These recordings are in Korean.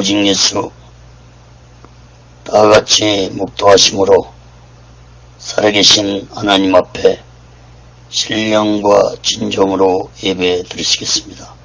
오직 예수 다같이 묵도하심으로 살아계신 하나님 앞에 신령과 진정으로 예배 드리시겠습니다.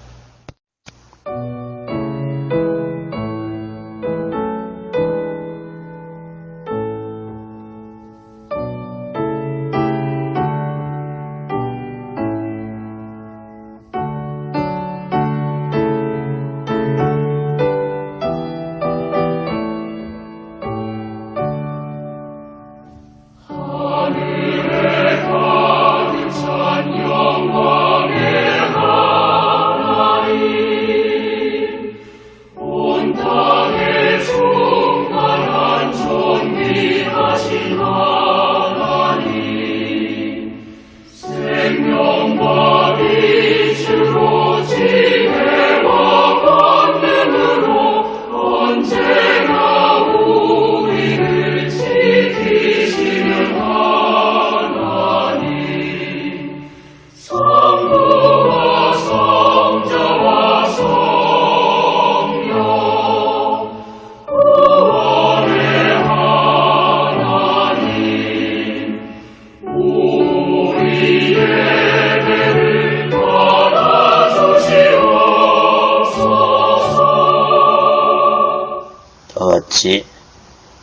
다같이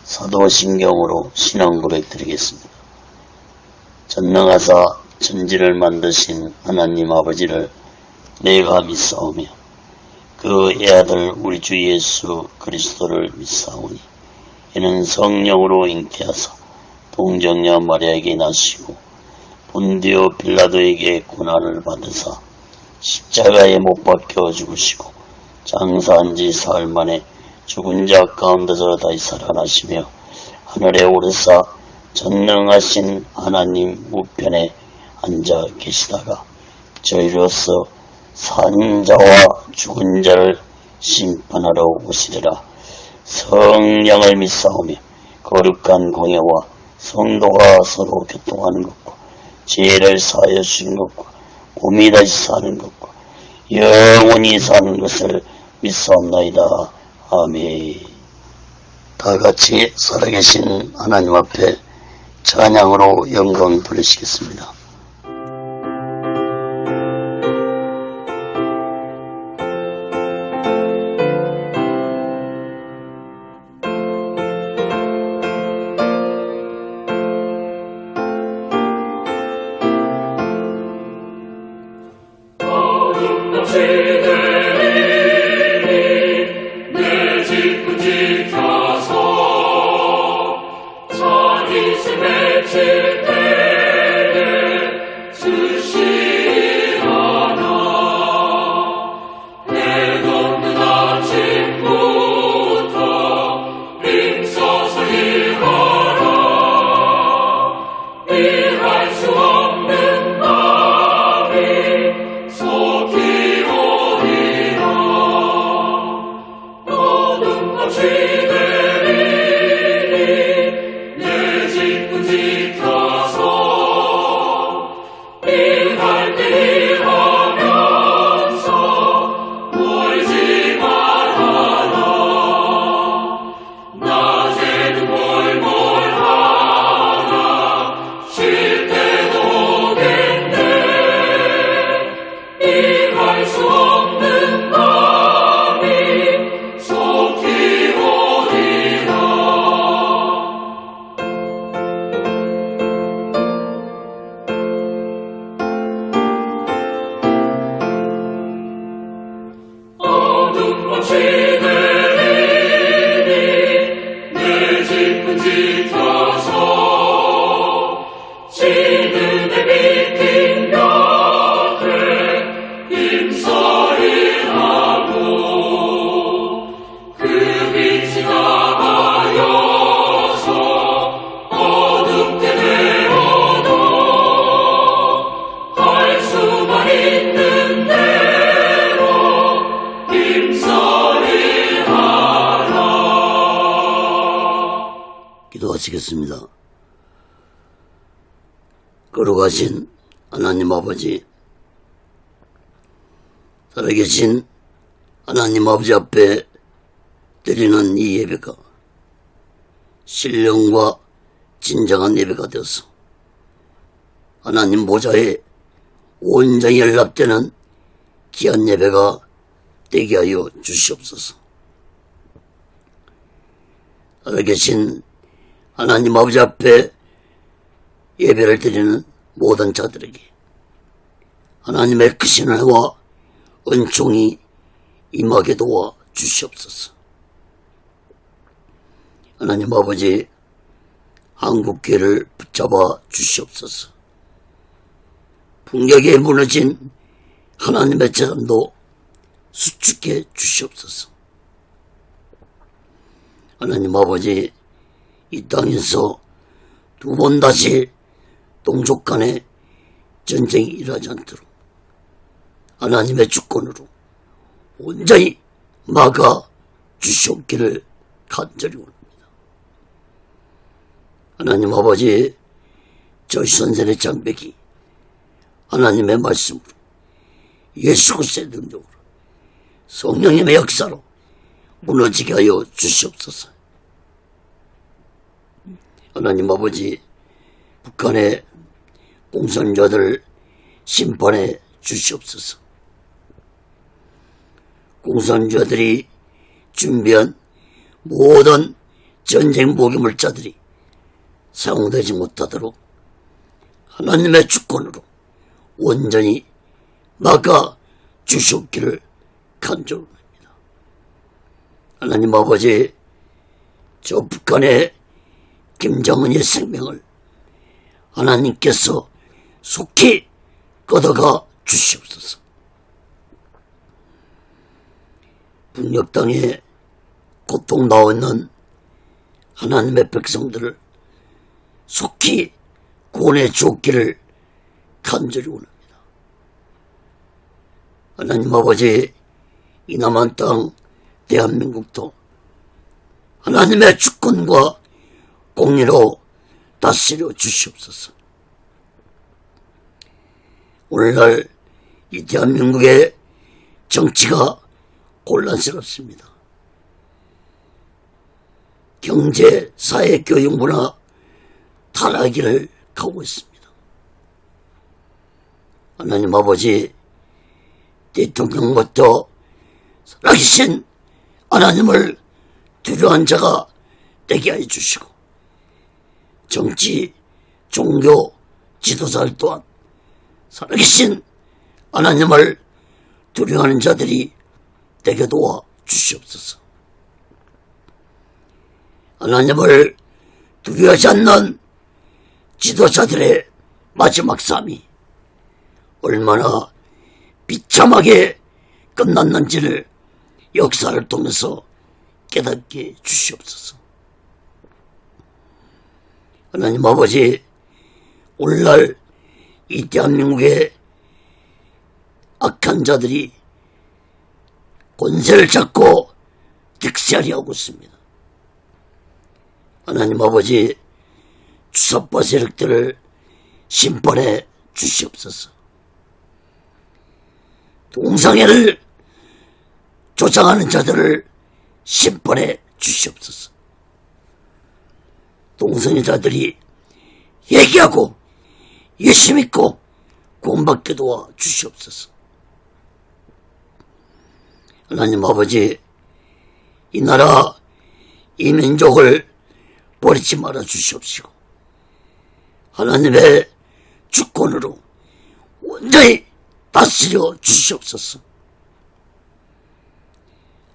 사도신경으로 신앙 고백 드리겠습니다. 전능하사 천지를 만드신 하나님 아버지를 내가 믿사오며 그 애아들 우리 주 예수 그리스도를 믿사오니 이는 성령으로 잉태하사 동정녀 마리아에게 나시고 본디오 빌라도에게 고난을 받으사 십자가에 못 박혀 죽으시고 장사한 지 사흘 만에 죽은 자 가운데서 다시 살아나시며 하늘에 오르사 전능하신 하나님 우편에 앉아 계시다가 저희로서 산 자와 죽은 자를 심판하러 오시리라. 성령을 믿사오며 거룩한 공예와 성도가 서로 교통하는 것과 죄를 사하여 주시는 것과 몸이 다시 사는 것과 영원히 사는 것을 믿사옵나이다. 아멘. 다같이 살아계신 하나님 앞에 찬양으로 영광 돌리시겠습니다. 기도하시겠습니다. 거룩하신 하나님 아버지, 살아계신 하나님 아버지 앞에 드리는 이 예배가 신령과 진정한 예배가 되어서 하나님 보좌에 온전히 연락되는 귀한 예배가 되게 하여 주시옵소서. 살아계신 하나님 아버지 앞에 예배를 드리는 모든 자들에게 하나님의 크신 은혜와 은총이 임하게 도와 주시옵소서. 하나님 아버지, 한국교회를 붙잡아 주시옵소서. 풍격에 무너진 하나님의 재단도 수축해 주시옵소서. 하나님 아버지, 이 땅에서 두 번 다시 동족 간의 전쟁이 일어나지 않도록 하나님의 주권으로 온전히 막아 주시옵기를 간절히 원합니다. 하나님 아버지, 저희 선생의 장벽이 하나님의 말씀으로 예수 그리스도의 능력으로 성령님의 역사로 무너지게 하여 주시옵소서. 하나님 아버지, 북한의 공산자들을 심판해 주시옵소서. 공산자들이 준비한 모든 전쟁 모기물자들이 사용되지 못하도록 하나님의 주권으로 온전히 막아 주시옵기를 간절합니다. 하나님 아버지, 저 북한의 김정은의 생명을 하나님께서 속히 걷어가 주시옵소서. 북녘 땅에 고통 나오 있는 하나님의 백성들을 속히 구원해 주옵기를 간절히 원합니다. 하나님 아버지, 이 남한 땅 대한민국도 하나님의 주권과 공의로 다스려 주시옵소서. 오늘날 이 대한민국의 정치가 곤란스럽습니다. 경제, 사회, 교육, 문화 타락기를 가고 있습니다. 하나님 아버지, 대통령부터 살아계신 하나님을 두려워한 자가 되게 해 주시고, 정치, 종교, 지도자들 또한 살아계신 하나님을 두려워하는 자들이 되게 도와 주시옵소서. 하나님을 두려워하지 않는 지도자들의 마지막 삶이 얼마나 비참하게 끝났는지를 역사를 통해서 깨닫게 주시옵소서. 하나님 아버지, 오늘날 이 대한민국의 악한 자들이 권세를 잡고 득세하려 하고 있습니다. 하나님 아버지, 주사파 세력들을 심판해 주시옵소서. 동성애를 조장하는 자들을 심판해 주시옵소서. 동성애자들이 얘기하고 예수 믿고 구원받게 도와 주시옵소서. 하나님 아버지, 이 나라, 이 민족을 버리지 말아 주시옵시고 하나님의 주권으로 온전히 다스려 주시옵소서.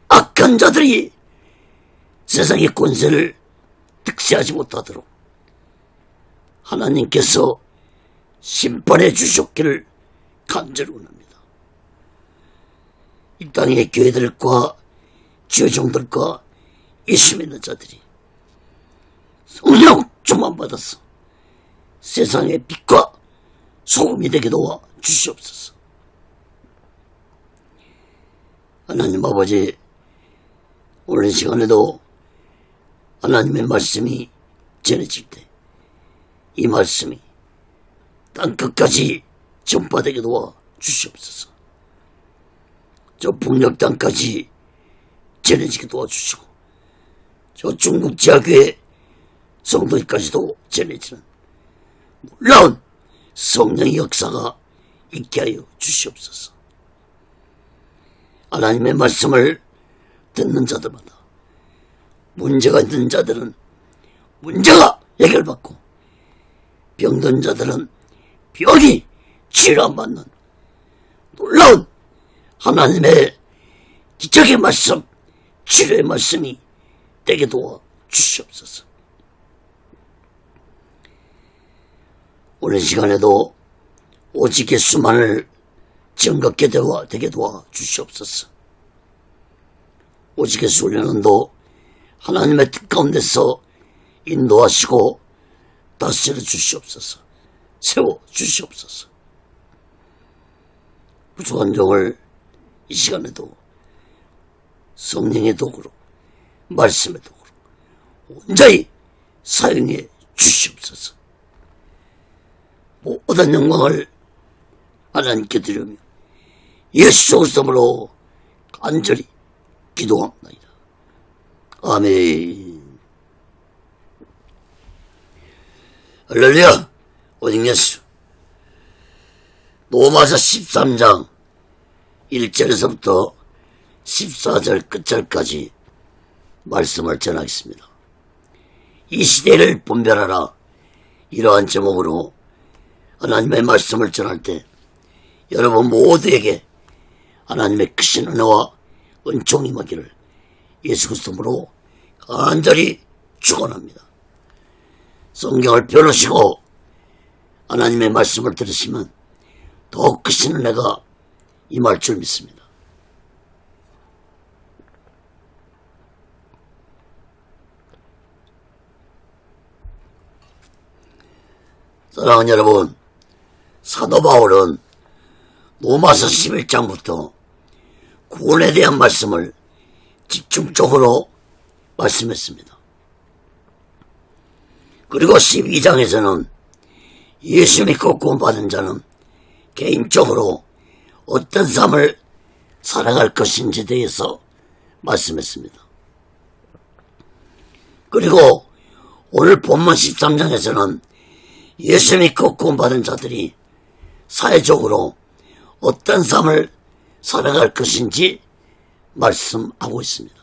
악한 자들이 세상의 권세를 득세하지 못하도록 하나님께서 심판해 주셨기를 간절히 원합니다. 이 땅의 교회들과 지회종들과 예수 믿는 자들이 성령 충만받아서 세상의 빛과 소금이 되게 도와 주시옵소서. 하나님 아버지, 오늘 시간에도 하나님의 말씀이 전해질 때 이 말씀이 땅끝까지 전파되게 도와 주시옵소서. 저 북녘 땅까지 전해지게 도와주시고 저 중국 지하교회 성도들까지도 전해지는 놀라운 성령의 역사가 있게 하여 주시옵소서. 하나님의 말씀을 듣는 자들마다 문제가 있는 자들은 문제가 해결받고 병든 자들은 병이 치료받는 놀라운 하나님의 기적의 말씀, 치료의 말씀이 되게 도와 주시옵소서. 오늘 시간에도 오직의 수만을 정겁게 되게 도와 주시옵소서. 오직의 수련원도 하나님의 뜻 가운데서 인도하시고 다스려 주시옵소서. 세워 주시옵소서. 부족한 종을 이 시간에도 성령의 도구로, 말씀의 도구로 온전히 사용해 주시옵소서. 모든 영광을 하나님께 드리며 예수 그리스도로 간절히 기도합니다. 아멘. 할렐루야. 오직 예수. 로마서 13장 1절에서부터 14절 끝절까지 말씀을 전하겠습니다. 이 시대를 분별하라. 이러한 제목으로 하나님의 말씀을 전할 때 여러분 모두에게 하나님의 크신 은혜와 은총이 임하기를 예수 그리스도로 간절히 축원합니다. 성경을 펴놓으시고 하나님의 말씀을 들으시면 더욱 크신 은혜가 임할 줄 믿습니다. 사랑하는 여러분, 사도 바울은 로마서 11장부터 구원에 대한 말씀을 집중적으로 말씀했습니다. 그리고 12장에서는 예수 믿고 구원받은 자는 개인적으로 어떤 삶을 살아갈 것인지에 대해서 말씀했습니다. 그리고 오늘 본문 13장에서는 예수 믿고 구원받은 자들이 사회적으로 어떤 삶을 살아갈 것인지 말씀하고 있습니다.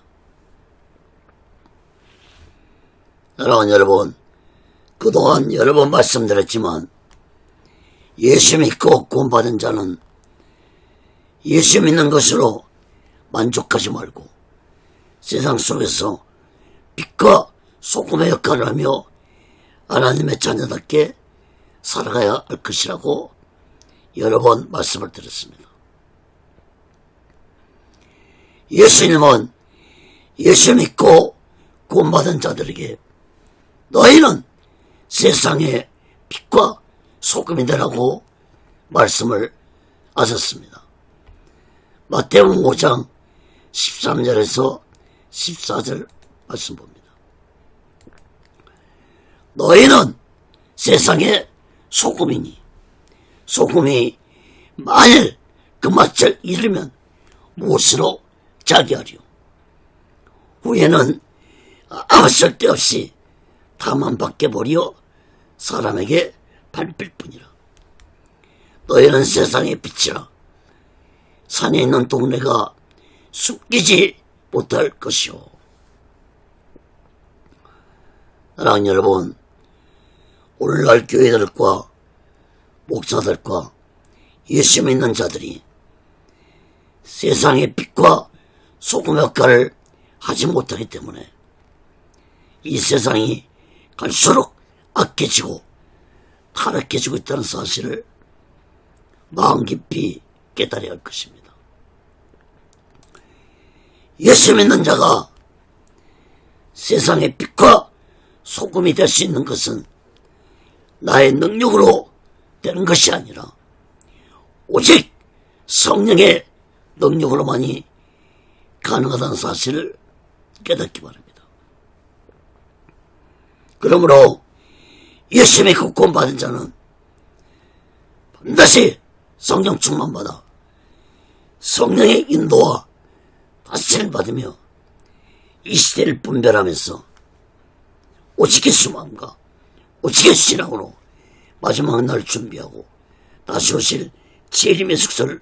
사랑하는 여러분, 그동안 여러 번 말씀드렸지만 예수 믿고 구원받은 자는 예수 믿는 것으로 만족하지 말고 세상 속에서 빛과 소금의 역할을 하며 하나님의 자녀답게 살아가야 할 것이라고 여러 번 말씀을 드렸습니다. 예수님은 예수 믿고 구원받은 자들에게 너희는 세상의 빛과 소금이 되라고 말씀을 하셨습니다. 마태복음 5장 13절에서 14절 말씀 봅니다. 너희는 세상의 소금이니 소금이 만일 그 맛을 잃으면 무엇으로 자기하리요. 후에는 아무 쓸데없이 다만 밖에 버려 사람에게 밟힐 뿐이라. 너희는 세상의 빛이라. 산에 있는 동네가 숨기지 못할 것이오. 사랑하는 여러분, 오늘날 교회들과 목사들과 예수 믿는 자들이 세상의 빛과 소금 역할을 하지 못하기 때문에 이 세상이 갈수록 악해지고 타락해지고 있다는 사실을 마음 깊이 깨달아야 할 것입니다. 예수 믿는 자가 세상의 빛과 소금이 될 수 있는 것은 나의 능력으로 되는 것이 아니라 오직 성령의 능력으로만이 가능하다는 사실을 깨닫기 바랍니다. 그러므로 예수 믿고 구원받은 자는 반드시 성령 충만받아 성령의 인도와 다스림을 받으며 이 시대를 분별하면서 오직의 수마음과 오직의 신앙으로 마지막 날 준비하고 다시 오실 재림의 숙소를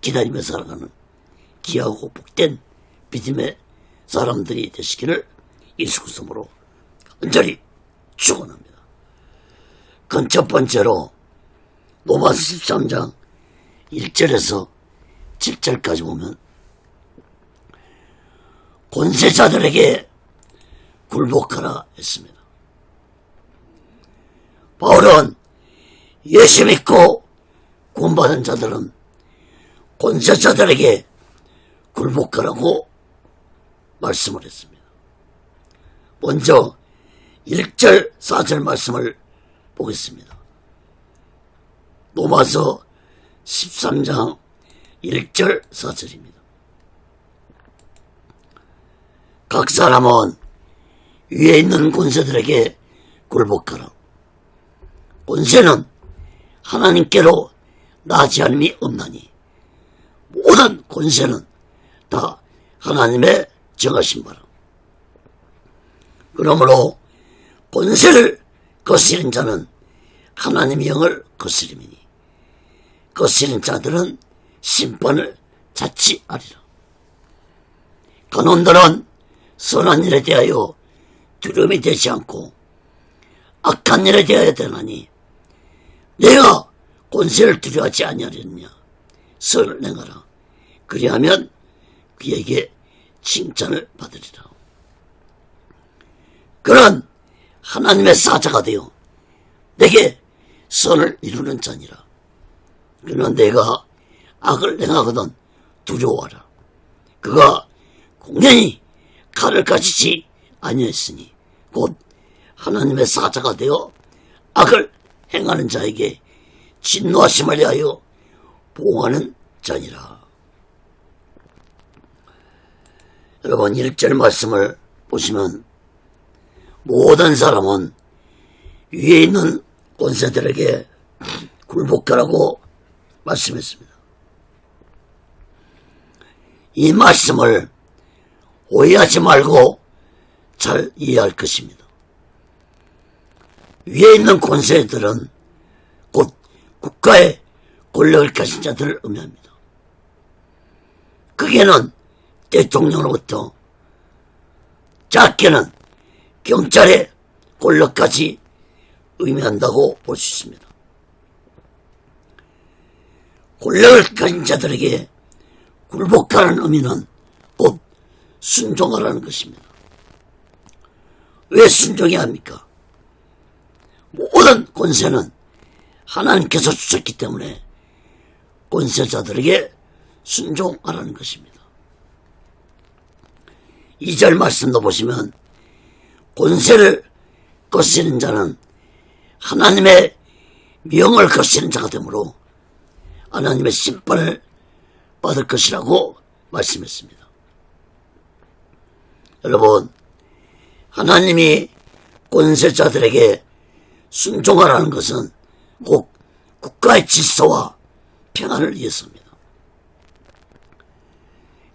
기다리며 살아가는 귀하고 복된 믿음의 사람들이 되시기를 예수 그리스도로 간절히 축원합니다. 그건 첫 번째로 로마서 13장 1절에서 7절까지 보면 권세자들에게 굴복하라 했습니다. 바울은 예수 믿고 구원받은 자들은 권세자들에게 굴복하라고 말씀을 했습니다. 먼저 1절 4절 말씀을 보겠습니다. 로마서 13장 1절 4절입니다. 각 사람은 위에 있는 권세들에게 굴복하라. 권세는 하나님께로 나지 않음이 없나니 모든 권세는 다 하나님의 정하신 바라. 그러므로 권세를 거스린 자는 하나님의 영을 거스림이니 거스린 자들은 심판을 자취하리라. 간원들은 선한 일에 대하여 두려움이 되지 않고 악한 일에 대하여 되나니 내가 권세를 두려워하지 아니하렸느냐. 선을 행하라. 그리하면 그에게 칭찬을 받으리라. 그런 하나님의 사자가 되어 내게 선을 이루는 자니라. 그러나 내가 악을 행하거든 두려워하라. 그가 공연히 칼을 가지지 아니했으니 곧 하나님의 사자가 되어 악을 행하는 자에게 진노하심을 위하여 보호하는 자니라. 여러분 1절 말씀을 보시면 모든 사람은 위에 있는 권세들에게 굴복하라고 말씀했습니다. 이 말씀을 오해하지 말고 잘 이해할 것입니다. 위에 있는 권세들은 곧 국가의 권력을 가진 자들을 의미합니다. 크게는 대통령으로부터 작게는 경찰의 권력까지 의미한다고 볼 수 있습니다. 권력을 가진 자들에게 굴복하라는 의미는 곧 순종하라는 것입니다. 왜 순종해야 합니까? 모든 권세는 하나님께서 주셨기 때문에 권세자들에게 순종하라는 것입니다. 2절 말씀도 보시면 권세를 거스리는 자는 하나님의 명을 거스리는 자가 되므로 하나님의 심판을 받을 것이라고 말씀했습니다. 여러분, 하나님이 권세자들에게 순종하라는 것은 곧 국가의 질서와 평안을 위해서입니다.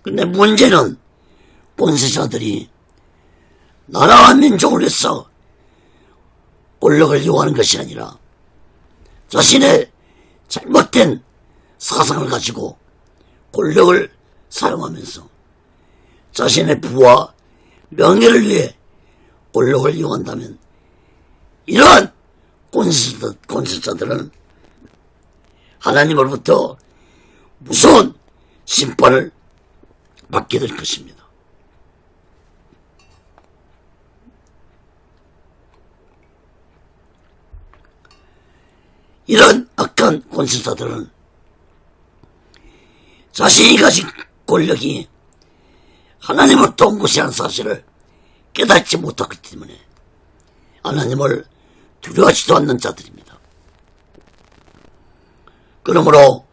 그런데 문제는 권세자들이 나라와 민족을 위해서 권력을 이용하는 것이 아니라 자신의 잘못된 사상을 가지고 권력을 사용하면서 자신의 부와 명예를 위해 권력을 이용한다면 이러한 권세자들은 하나님으로부터 무서운 심판을 받게 될 것입니다. 이런 악한 권세자들은 자신이 가진 권력이 하나님으로부터 온 것이라는 사실을 깨닫지 못하기 때문에 하나님을 두려워하지도 않는 자들입니다. 그러므로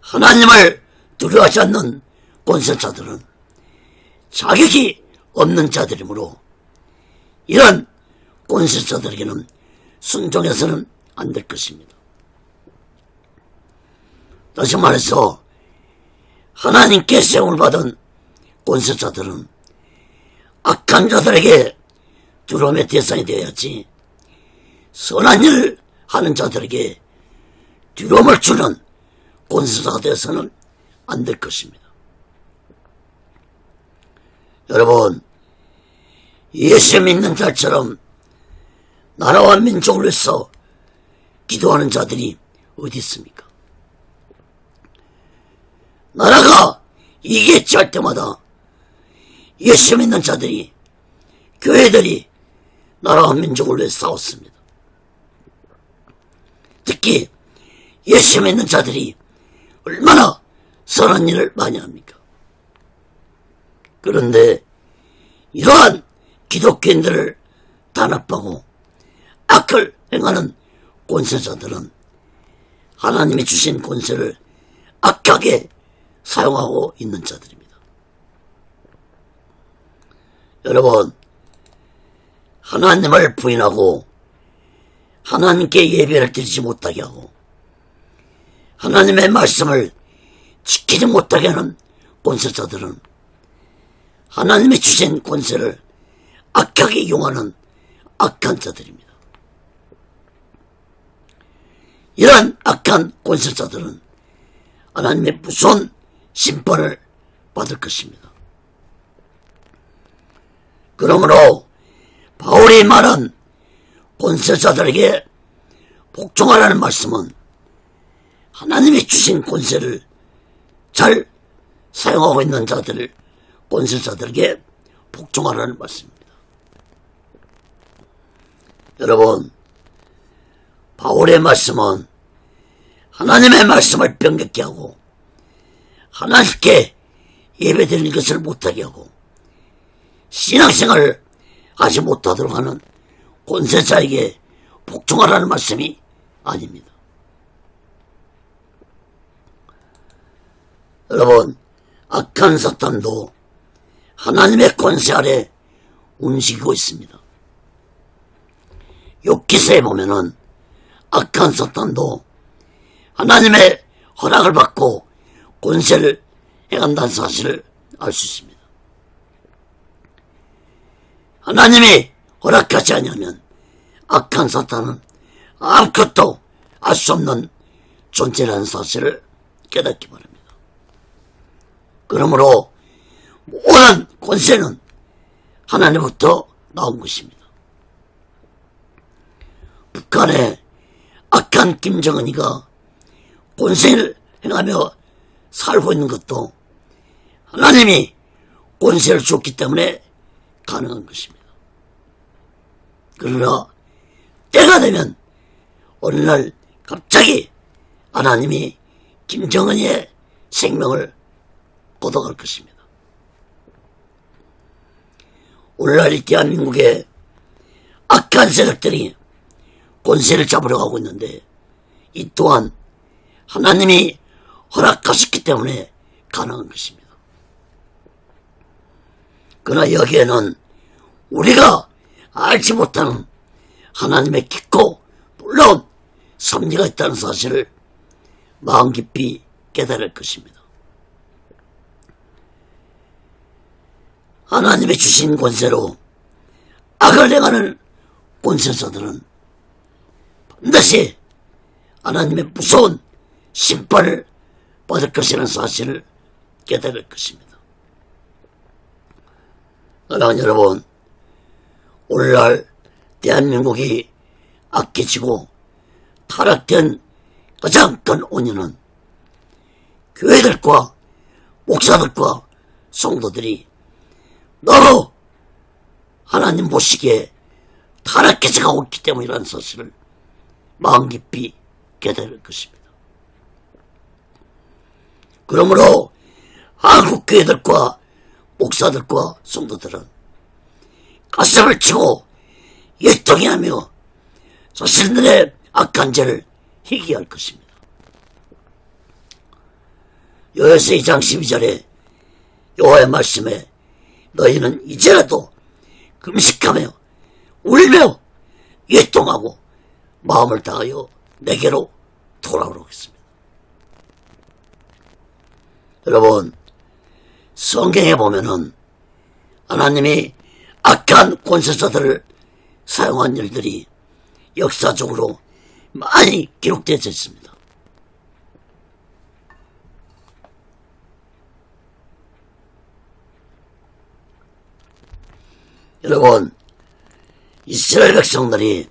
하나님을 두려워하지 않는 권세자들은 자격이 없는 자들이므로 이런 권세자들에게는 순종해서는 안 될 것입니다. 다시 말해서 하나님께 세움을 받은 권세자들은 악한 자들에게 두려움의 대상이 되어야지 선한 일을 하는 자들에게 두려움을 주는 권세자가 되어서는 안 될 것입니다. 여러분, 예수 믿는 자처럼 나라와 민족을 위해서 기도하는 자들이 어디 있습니까? 나라가 이게 짤 때마다 예수 믿는 자들이, 교회들이 나라와 민족을 위해 싸웠습니다. 특히 예수 믿는 자들이 얼마나 선한 일을 많이 합니까? 그런데 이러한 기독교인들을 단합하고 악을 행하는 권세자들은 하나님이 주신 권세를 악하게 사용하고 있는 자들입니다. 여러분, 하나님을 부인하고 하나님께 예배를 드리지 못하게 하고 하나님의 말씀을 지키지 못하게 하는 권세자들은 하나님이 주신 권세를 악하게 이용하는 악한 자들입니다. 이러한 악한 권세자들은 하나님의 무서운 심판을 받을 것입니다. 그러므로 바울이 말한 권세자들에게 복종하라는 말씀은 하나님이 주신 권세를 잘 사용하고 있는 자들을 권세자들에게 복종하라는 말씀입니다. 여러분, 바울의 말씀은 하나님의 말씀을 변경케 하고 하나님께 예배드리는 것을 못하게 하고 신앙생활을 하지 못하도록 하는 권세자에게 복종하라는 말씀이 아닙니다. 여러분, 악한 사탄도 하나님의 권세 아래 움직이고 있습니다. 욥기서에 보면은 악한 사탄도 하나님의 허락을 받고 권세를 행한다는 사실을 알 수 있습니다. 하나님이 허락하지 않으면 악한 사탄은 아무것도 알 수 없는 존재라는 사실을 깨닫기 바랍니다. 그러므로 모든 권세는 하나님부터 나온 것입니다. 북한의 악한 김정은이가 권세를 행하며 살고 있는 것도 하나님이 권세를 줬기 때문에 가능한 것입니다. 그러나 때가 되면 어느 날 갑자기 하나님이 김정은의 생명을 걷어갈 것입니다. 오늘날 이 대한민국에 악한 세력들이 권세를 잡으려 하고 있는데 이 또한 하나님이 허락하셨기 때문에 가능한 것입니다. 그러나 여기에는 우리가 알지 못하는 하나님의 깊고 놀라운 섭리가 있다는 사실을 마음 깊이 깨달을 것입니다. 하나님이 주신 권세로 악을 행하는 권세자들은 반드시 하나님의 무서운 심판을 받을 것이라는 사실을 깨달을 것입니다. 사랑하는 여러분, 오늘날 대한민국이 악해지고 타락된 가장 큰 원인은 교회들과 목사들과 성도들이 너무 하나님 보시기에 타락해서 가고 있기 때문이라는 사실을 마음 깊이 깨달을 것입니다. 그러므로 한국 교회들과 목사들과 성도들은 가슴을 치고 예통해하며 자신들의 악한 죄를 회개할 것입니다. 요에서 2장 12절에 여호와의 말씀에 너희는 이제라도 금식하며 울며 예통하고 마음을 다하여 내게로 돌아오겠습니다. 여러분, 성경에 보면은 하나님이 악한 권세자들을 사용한 일들이 역사적으로 많이 기록되어 있습니다. 여러분, 이스라엘 백성들이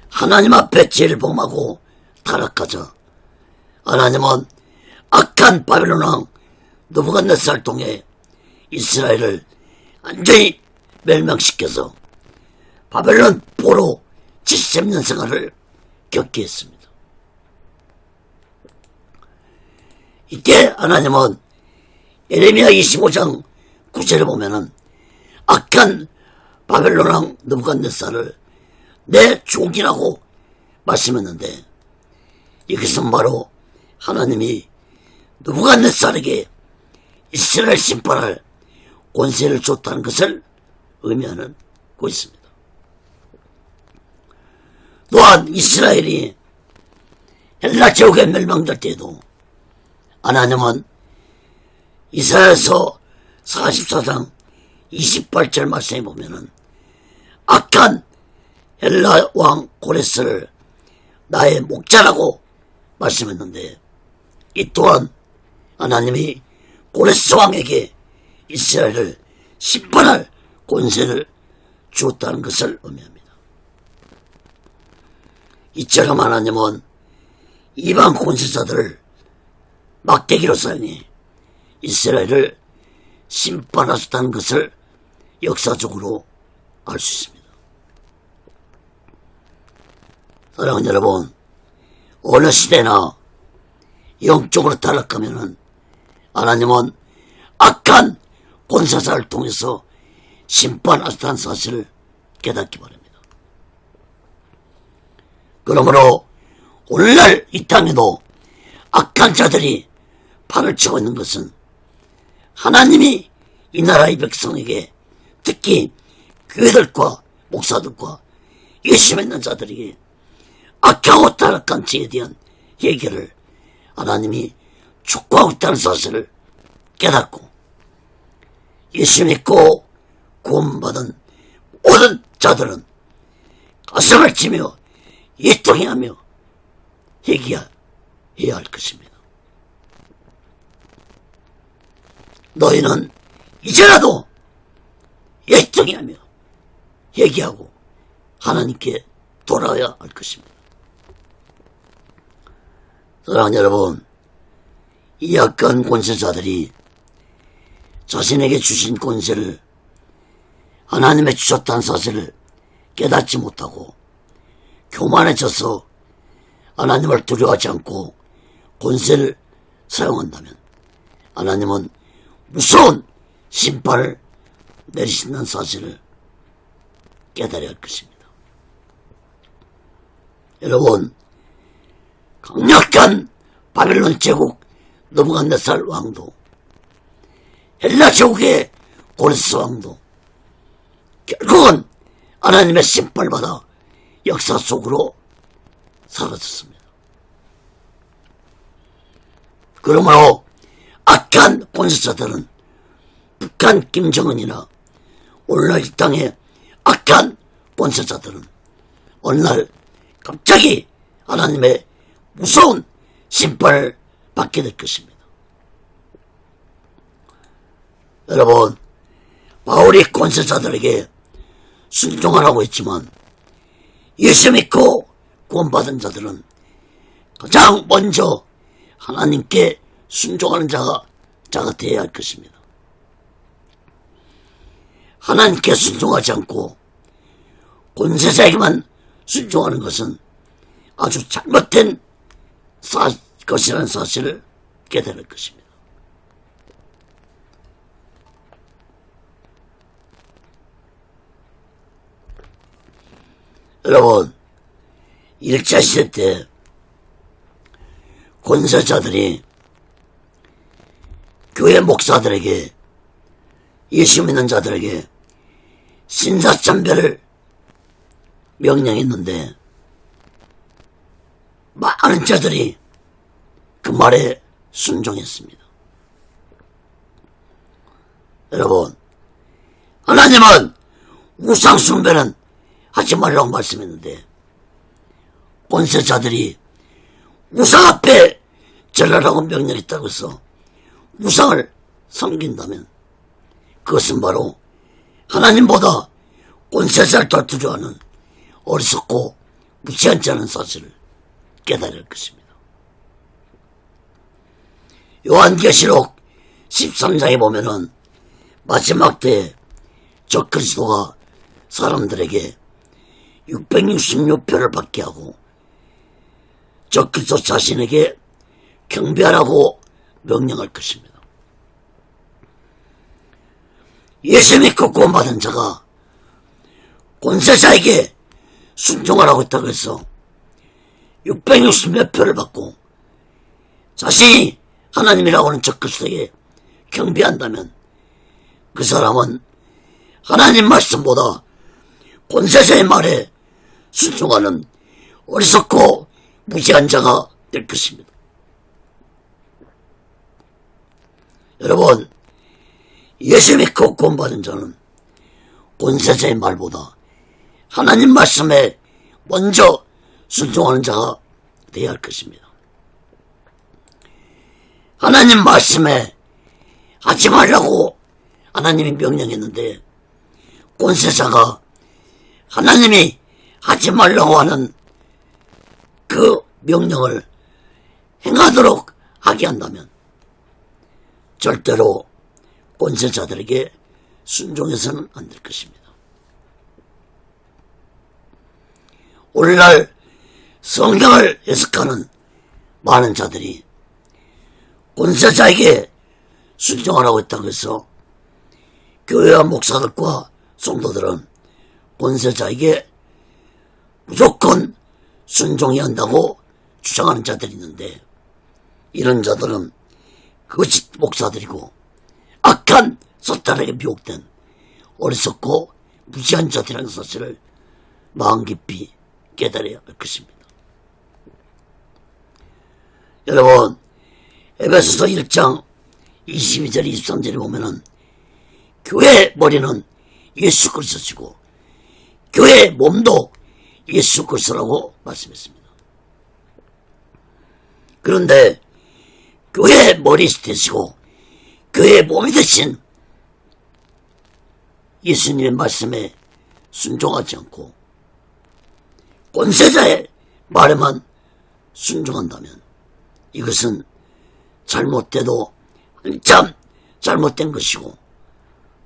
하나님 앞에 죄를 범하고 타락하자 하나님은 악한 바벨론 왕 느부갓네살을 통해 이스라엘을 완전히 멸망시켜서 바벨론 포로 70년 생활을 겪게 했습니다. 이때 하나님은 예레미야 25장 9절을 보면은 악한 바벨론 왕 느부갓네살을 내 종이라고 말씀했는데, 이것은 바로 하나님이 느부갓네살에게 이스라엘 심판할 권세를 줬다는 것을 의미하는 것입니다. 또한 이스라엘이 헬라 제국에 멸망될 때에도 하나님은 이사야서 44장 28절 말씀에 보면은 악한 헬라 왕 고레스를 나의 목자라고 말씀했는데, 이 또한 하나님이 고레스 왕에게 이스라엘을 심판할 권세를 주었다는 것을 의미합니다. 이처럼 하나님은 이방 권세자들을 막대기로 사용해 이스라엘을 심판하셨다는 것을 역사적으로 알 수 있습니다. 사랑하는 여러분, 어느 시대나 영적으로 타락하면은 하나님은 악한 권세자를 통해서 심판하셨다는 사실을 깨닫기 바랍니다. 그러므로 오늘날 이 땅에도 악한 자들이 판을 치고 있는 것은 하나님이 이 나라의 백성에게, 특히 교회들과 목사들과 예수 믿는 자들에게 악하고 타락한 죄에 대한 해결을 하나님이 촉구하고 있다는 사실을 깨닫고 예수 믿고 구원받은 모든 자들은 가슴을 치며 예통해하며 회개해야 할 것입니다. 너희는 이제라도 예통해하며 회개하고 하나님께 돌아와야 할 것입니다. 사랑하는 여러분, 이 악한 권세자들이 자신에게 주신 권세를 하나님의 주셨다는 사실을 깨닫지 못하고 교만해져서 하나님을 두려워하지 않고 권세를 사용한다면 하나님은 무서운 심판을 내리신다는 사실을 깨달아야 할 것입니다. 여러분, 강력한 바벨론 제국 느부갓네살 왕도, 헬라 제국의 고레스 왕도 결국은 하나님의 심판을 받아 역사 속으로 사라졌습니다. 그러므로 악한 권세자들은 북한 김정은이나 오늘날 이 땅의 악한 권세자들은 어느 날 갑자기 하나님의 무서운 심판을 받게 될 것입니다. 여러분, 바울이 권세자들에게 순종하라고 했지만 예수 믿고 구원받은 자들은 가장 먼저 하나님께 순종하는 자가 되어야 할 것입니다. 하나님께 순종하지 않고 권세자에게만 순종하는 것은 아주 잘못된 것이라는 사실을 깨달을 것입니다. 여러분, 1차 시대 때 권세자들이 교회 목사들에게, 예수 믿는 자들에게 신사참배를 명령했는데 많은 자들이 그 말에 순종했습니다. 여러분, 하나님은 우상 숭배는 하지 말라고 말씀했는데 권세자들이 우상 앞에 절하라고 명령했다고 해서 우상을 섬긴다면 그것은 바로 하나님보다 권세자를 더 두려워하는 어리석고 무지한 자라는 사실을 깨달을 것입니다. 요한계시록 13장에 보면은 마지막 때에 적그리스도가 사람들에게 666표를 받게 하고 적그리스도 자신에게 경배하라고 명령할 것입니다. 예수 믿고 구원받은 자가 권세자에게 순종하라고 했다고 해서 660몇 표를 받고 자신이 하나님이라고 하는 적그리스도에게 경배한다면 그 사람은 하나님 말씀보다 권세자의 말에 순종하는 어리석고 무지한 자가 될 것입니다. 여러분, 예수 믿고 구원받은 자는 권세자의 말보다 하나님 말씀에 먼저 순종하는 자가 되어야 할 것입니다. 하나님 말씀에 하지 말라고 하나님이 명령했는데 권세자가 하나님이 하지 말라고 하는 그 명령을 행하도록 하게 한다면 절대로 권세자들에게 순종해서는 안 될 것입니다. 오늘날 성경을 해석하는 많은 자들이 권세자에게 순종하라고 했다고 해서 교회와 목사들과 성도들은 권세자에게 무조건 순종해야 한다고 주장하는 자들이 있는데 이런 자들은 그것이 목사들이고 악한 사탄에게 미혹된 어리석고 무지한 자들이라는 사실을 마음 깊이 깨달아야 할 것입니다. 여러분, 에베소서 1장 22절 23절에 보면은 교회의 머리는 예수 그리스도시고 교회의 몸도 예수 그리스도라고 말씀했습니다. 그런데 교회의 머리 되시고 교회의 몸이 되신 예수님의 말씀에 순종하지 않고 권세자의 말에만 순종한다면 이것은 잘못돼도 한참 잘못된 것이고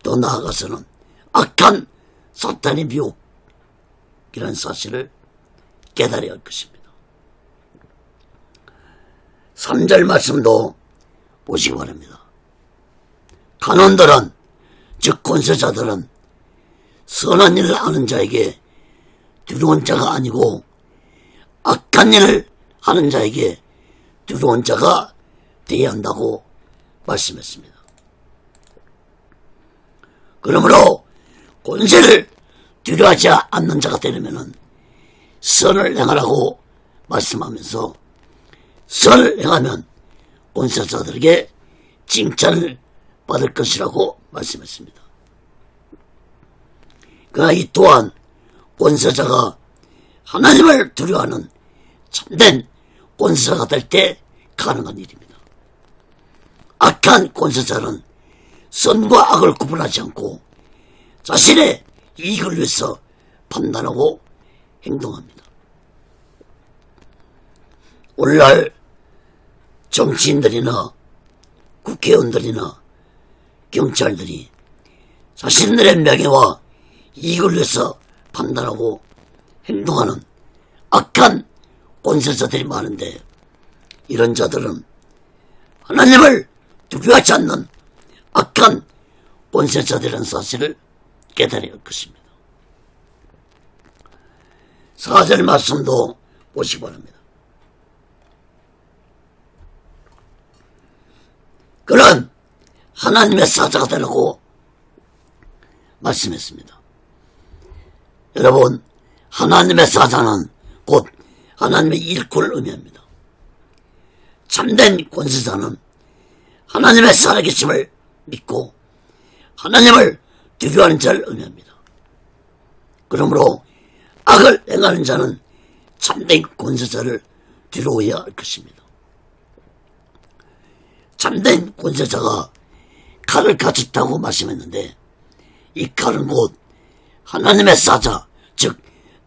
또 나아가서는 악한 사탄의 미혹이라는 사실을 깨달아야 할 것입니다. 3절 말씀도 보시기 바랍니다. 간원들은 즉 권세자들은 선한 일을 하는 자에게 두려운 자가 아니고 악한 일을 하는 자에게 두려운 자가 되어야 한다고 말씀했습니다. 그러므로 권세를 두려워하지 않는 자가 되려면 선을 행하라고 말씀하면서 선을 행하면 권세자들에게 칭찬을 받을 것이라고 말씀했습니다. 그러나 이 또한 권세자가 하나님을 두려워하는 참된 권세자가 될 때 가능한 일입니다. 악한 권세자는 선과 악을 구분하지 않고 자신의 이익을 위해서 판단하고 행동합니다. 오늘날 정치인들이나 국회의원들이나 경찰들이 자신들의 명예와 이익을 위해서 판단하고 행동하는 악한 권세자들이 많은데 이런 자들은 하나님을 두려워하지 않는 악한 권세자들이라는 사실을 깨달아야 할 것입니다. 4절 말씀도 보시기 바랍니다. 그는 하나님의 사자가 되라고 말씀했습니다. 여러분, 하나님의 사자는 곧 하나님의 일꾼을 의미합니다. 참된 권세자는 하나님의 살아계심을 믿고 하나님을 두려워하는 자를 의미합니다. 그러므로 악을 행하는 자는 참된 권세자를 두려워해야 할 것입니다. 참된 권세자가 칼을 가졌다고 말씀했는데 이 칼은 곧 하나님의 사자, 즉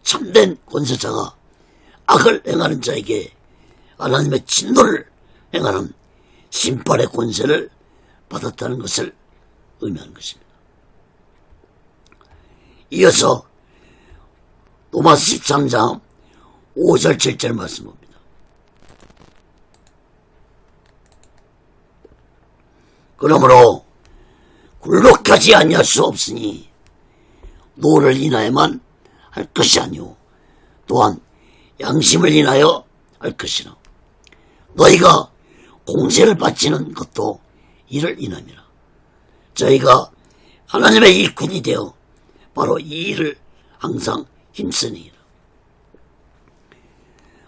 참된 권세자가 악을 행하는 자에게 하나님의 진노를 행하는 심판의 권세를 받았다는 것을 의미하는 것입니다. 이어서 로마서 13장 5절 7절 말씀 봅니다. 그러므로 굴복하지 아니할 수 없으니 노를 인하여만 할 것이 아니오 또한 양심을 인하여 할 것이라. 너희가 공세를 바치는 것도 이를 인함이라. 저희가 하나님의 일꾼이 되어 바로 이 일을 항상 힘쓰니라.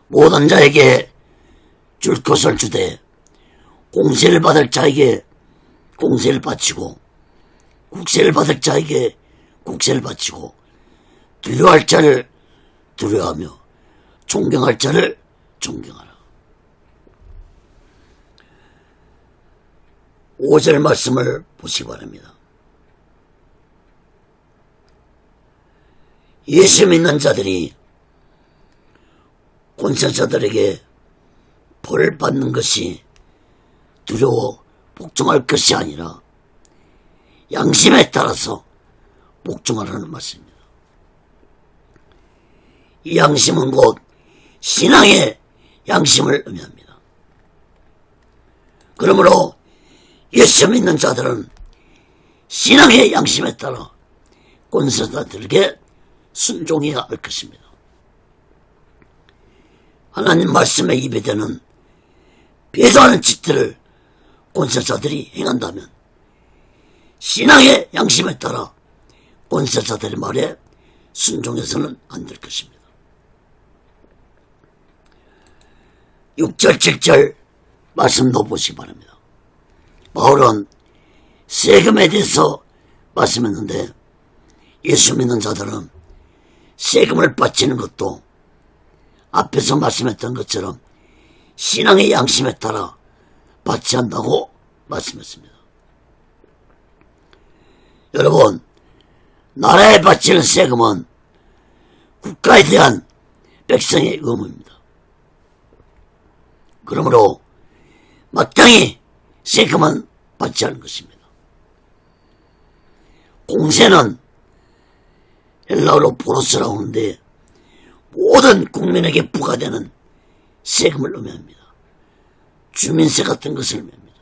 모든 자에게 줄 것을 주되 공세를 받을 자에게 공세를 바치고 국세를 받을 자에게 국세를 바치고 두려워할 자를 두려워하며 존경할 자를 존경하라. 5절 말씀을 보시기 바랍니다. 예수 믿는 자들이 권세자들에게 벌을 받는 것이 두려워 복종할 것이 아니라 양심에 따라서 복종하라는 말씀입니다. 이 양심은 곧 신앙의 양심을 의미합니다. 그러므로 예수 믿는 자들은 신앙의 양심에 따라 권세자들에게 순종해야 할 것입니다. 하나님 말씀에 입에 대는 배도하는 짓들을 권세자들이 행한다면 신앙의 양심에 따라 권세자들의 말에 순종해서는 안 될 것입니다. 6절 7절 말씀도 보시기 바랍니다. 바울은 세금에 대해서 말씀했는데 예수 믿는 자들은 세금을 바치는 것도 앞에서 말씀했던 것처럼 신앙의 양심에 따라 받지 한다고 말씀했습니다. 여러분, 나라에 바치는 세금은 국가에 대한 백성의 의무입니다. 그러므로 마땅히 세금은 받지 않는 것입니다. 공세는 헬라어로 보로스라고 하는데 모든 국민에게 부과되는 세금을 의미합니다. 주민세 같은 것을 의미합니다.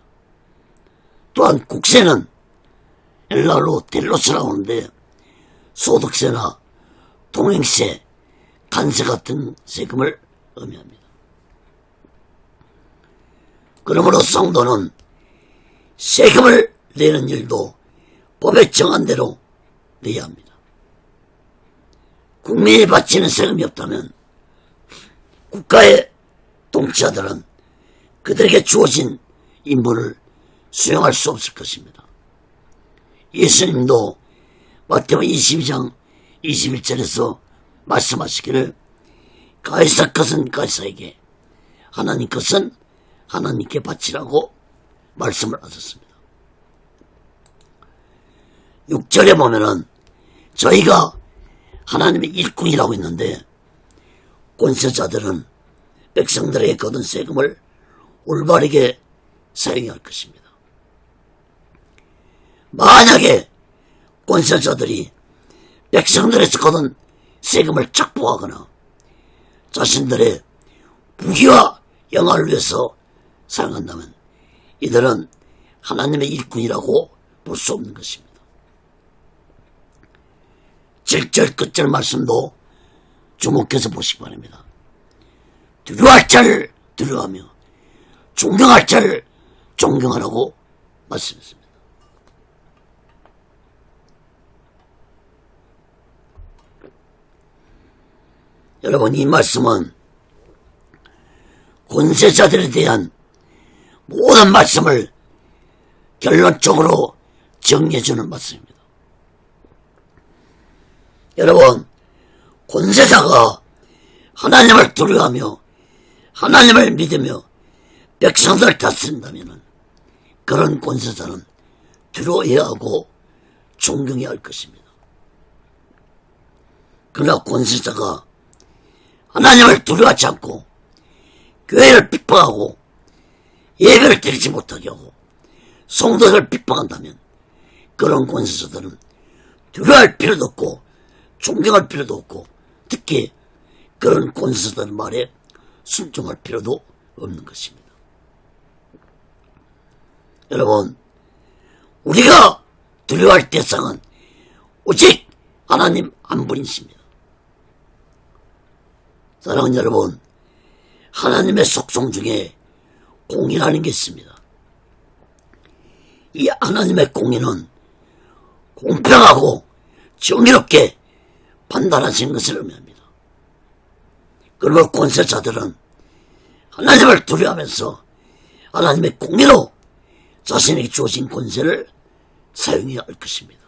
또한 국세는 헬라어로 델로스라고 하는데 소득세나 동행세, 관세 같은 세금을 의미합니다. 그러므로 성도는 세금을 내는 일도 법에 정한 대로 내야 합니다. 국민이 바치는 세금이 없다면 국가의 통치자들은 그들에게 주어진 임무를 수행할 수 없을 것입니다. 예수님도 마태복음 22장 21절에서 말씀하시기를 가이사 것은 가이사에게 하나님 것은 하나님께 바치라고 말씀을 하셨습니다. 6절에 보면은 저희가 하나님의 일꾼이라고 했는데 권세자들은 백성들에게 거둔 세금을 올바르게 사용해야 할 것입니다. 만약에 권세자들이 백성들에서 거둔 세금을 착보하거나 자신들의 부귀와 영화를 위해서 사용한다면 이들은 하나님의 일꾼이라고 볼 수 없는 것입니다. 7절 끝절 말씀도 주목해서 보시기 바랍니다. 두려워할 자를 두려워하며 존경할 자를 존경하라고 말씀했습니다. 여러분, 이 말씀은 권세자들에 대한 모든 말씀을 결론적으로 정리해주는 말씀입니다. 여러분, 권세자가 하나님을 두려워하며 하나님을 믿으며 백성들을 다스린다면 그런 권세자는 두려워해야 하고 존경해야 할 것입니다. 그러나 권세자가 하나님을 두려워하지 않고 교회를 비판하고 예배를 드리지 못하게 하고 성도들을 비판한다면 그런 권세자들은 두려워할 필요도 없고 존경할 필요도 없고 특히 그런 권세자들 말에 순종할 필요도 없는 것입니다. 여러분, 우리가 두려워할 대상은 오직 하나님 한 분이십니다. 사랑하는 여러분, 하나님의 속성 중에 공의라는 게 있습니다. 이 하나님의 공의는 공평하고 정의롭게 판단하시는 것을 의미합니다. 그리고 권세자들은 하나님을 두려워하면서 하나님의 공의로 자신에게 주어진 권세를 사용해야 할 것입니다.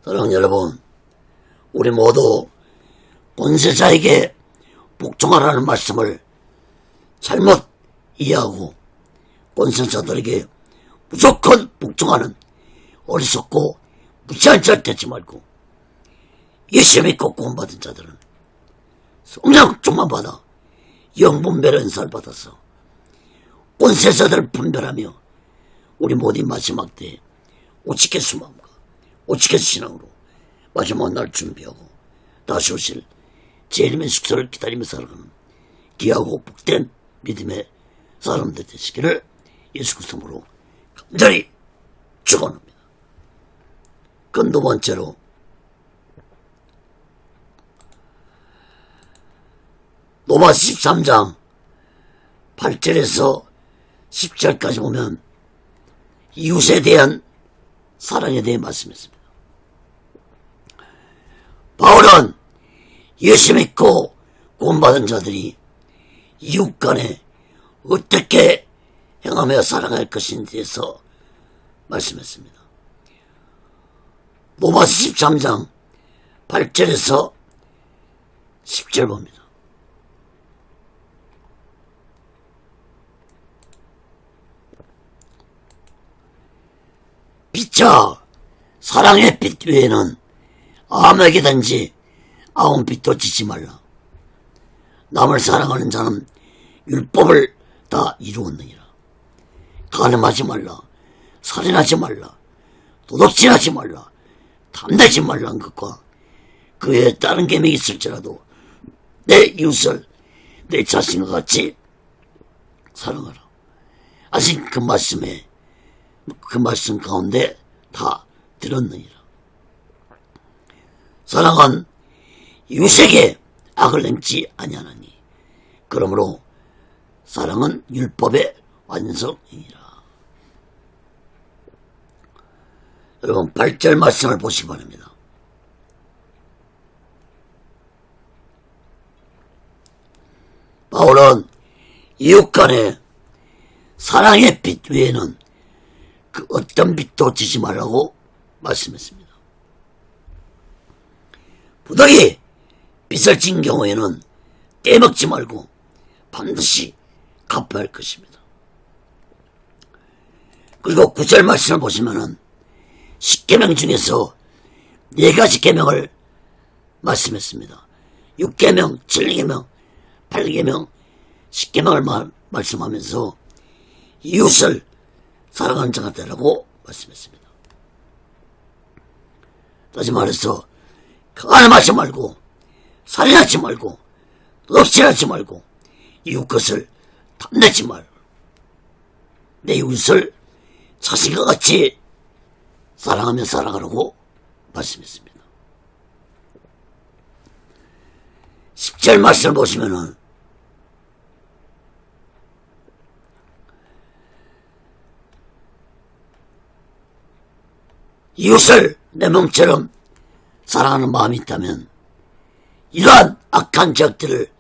사랑하는 여러분, 우리 모두 권세자에게 복종하라는 말씀을 잘못 이해하고 권세자들에게 무조건 복종하는 어리석고 무지한 자를 되지 말고 예수 믿고 구원받은 자들은 성령 충만 받아 영분별 은사를 받아서 권세자들을 분별하며 우리 모든 마지막 때에 오직한 수마음과 오직한 신앙으로 마지막 날 준비하고 다시 오실 재림의 숙소를 기다리며 살아가는 귀하고 복된 믿음의 사람들 되시기를 예수 그리스도로 간절히 축원합니다. 그 두 번째로 로마서 13장 8절에서 10절까지 보면 이웃에 대한 사랑에 대해 말씀했습니다. 바울은 예수 믿고 구원받은 자들이 이웃 간에 어떻게 행하며 살아갈 것인지에 대해서 말씀했습니다. 로마서 13장 8절에서 10절 봅니다. 빛자 사랑의 빛 외에는 아무에게든지 아무 빛도 지지 말라. 남을 사랑하는 자는 율법을 다 이루었느니라. 간음하지 말라. 살인하지 말라. 도둑질하지 말라. 탐내지 말라는 것과 그에 다른 계명이 있을지라도 내 이웃을 내 자신과 같이 사랑하라. 아직 그 말씀 가운데 다 들었느니라. 사랑은 이웃에게 악을 행치 아니하나니 그러므로 사랑은 율법의 완성이니라. 여러분 8절 말씀을 보시기 바랍니다. 바울은 이웃 간에 사랑의 빛 외에는 그 어떤 빛도 지지 말라고 말씀했습니다. 부득이 빛을 진 경우에는 떼먹지 말고 반드시 갚아야 할 것입니다. 그리고 9절 말씀을 보시면은 10계명 중에서 4가지 계명을 말씀했습니다. 6계명, 7계명, 8계명, 10계명을 말씀하면서 이웃을 사랑하는 자가 되라고 말씀했습니다. 다시 말해서 간음하지 말고 살인하지 말고 도둑질하지 말고 이웃 것을 탐내지 말고 내 이웃을 자신과 같이 사랑하며 살아가라고 말씀했습니다. 10절 말씀을 보시면은 이웃을 내 몸처럼 사랑하는 마음이 있다면 이러한 악한 죄악들을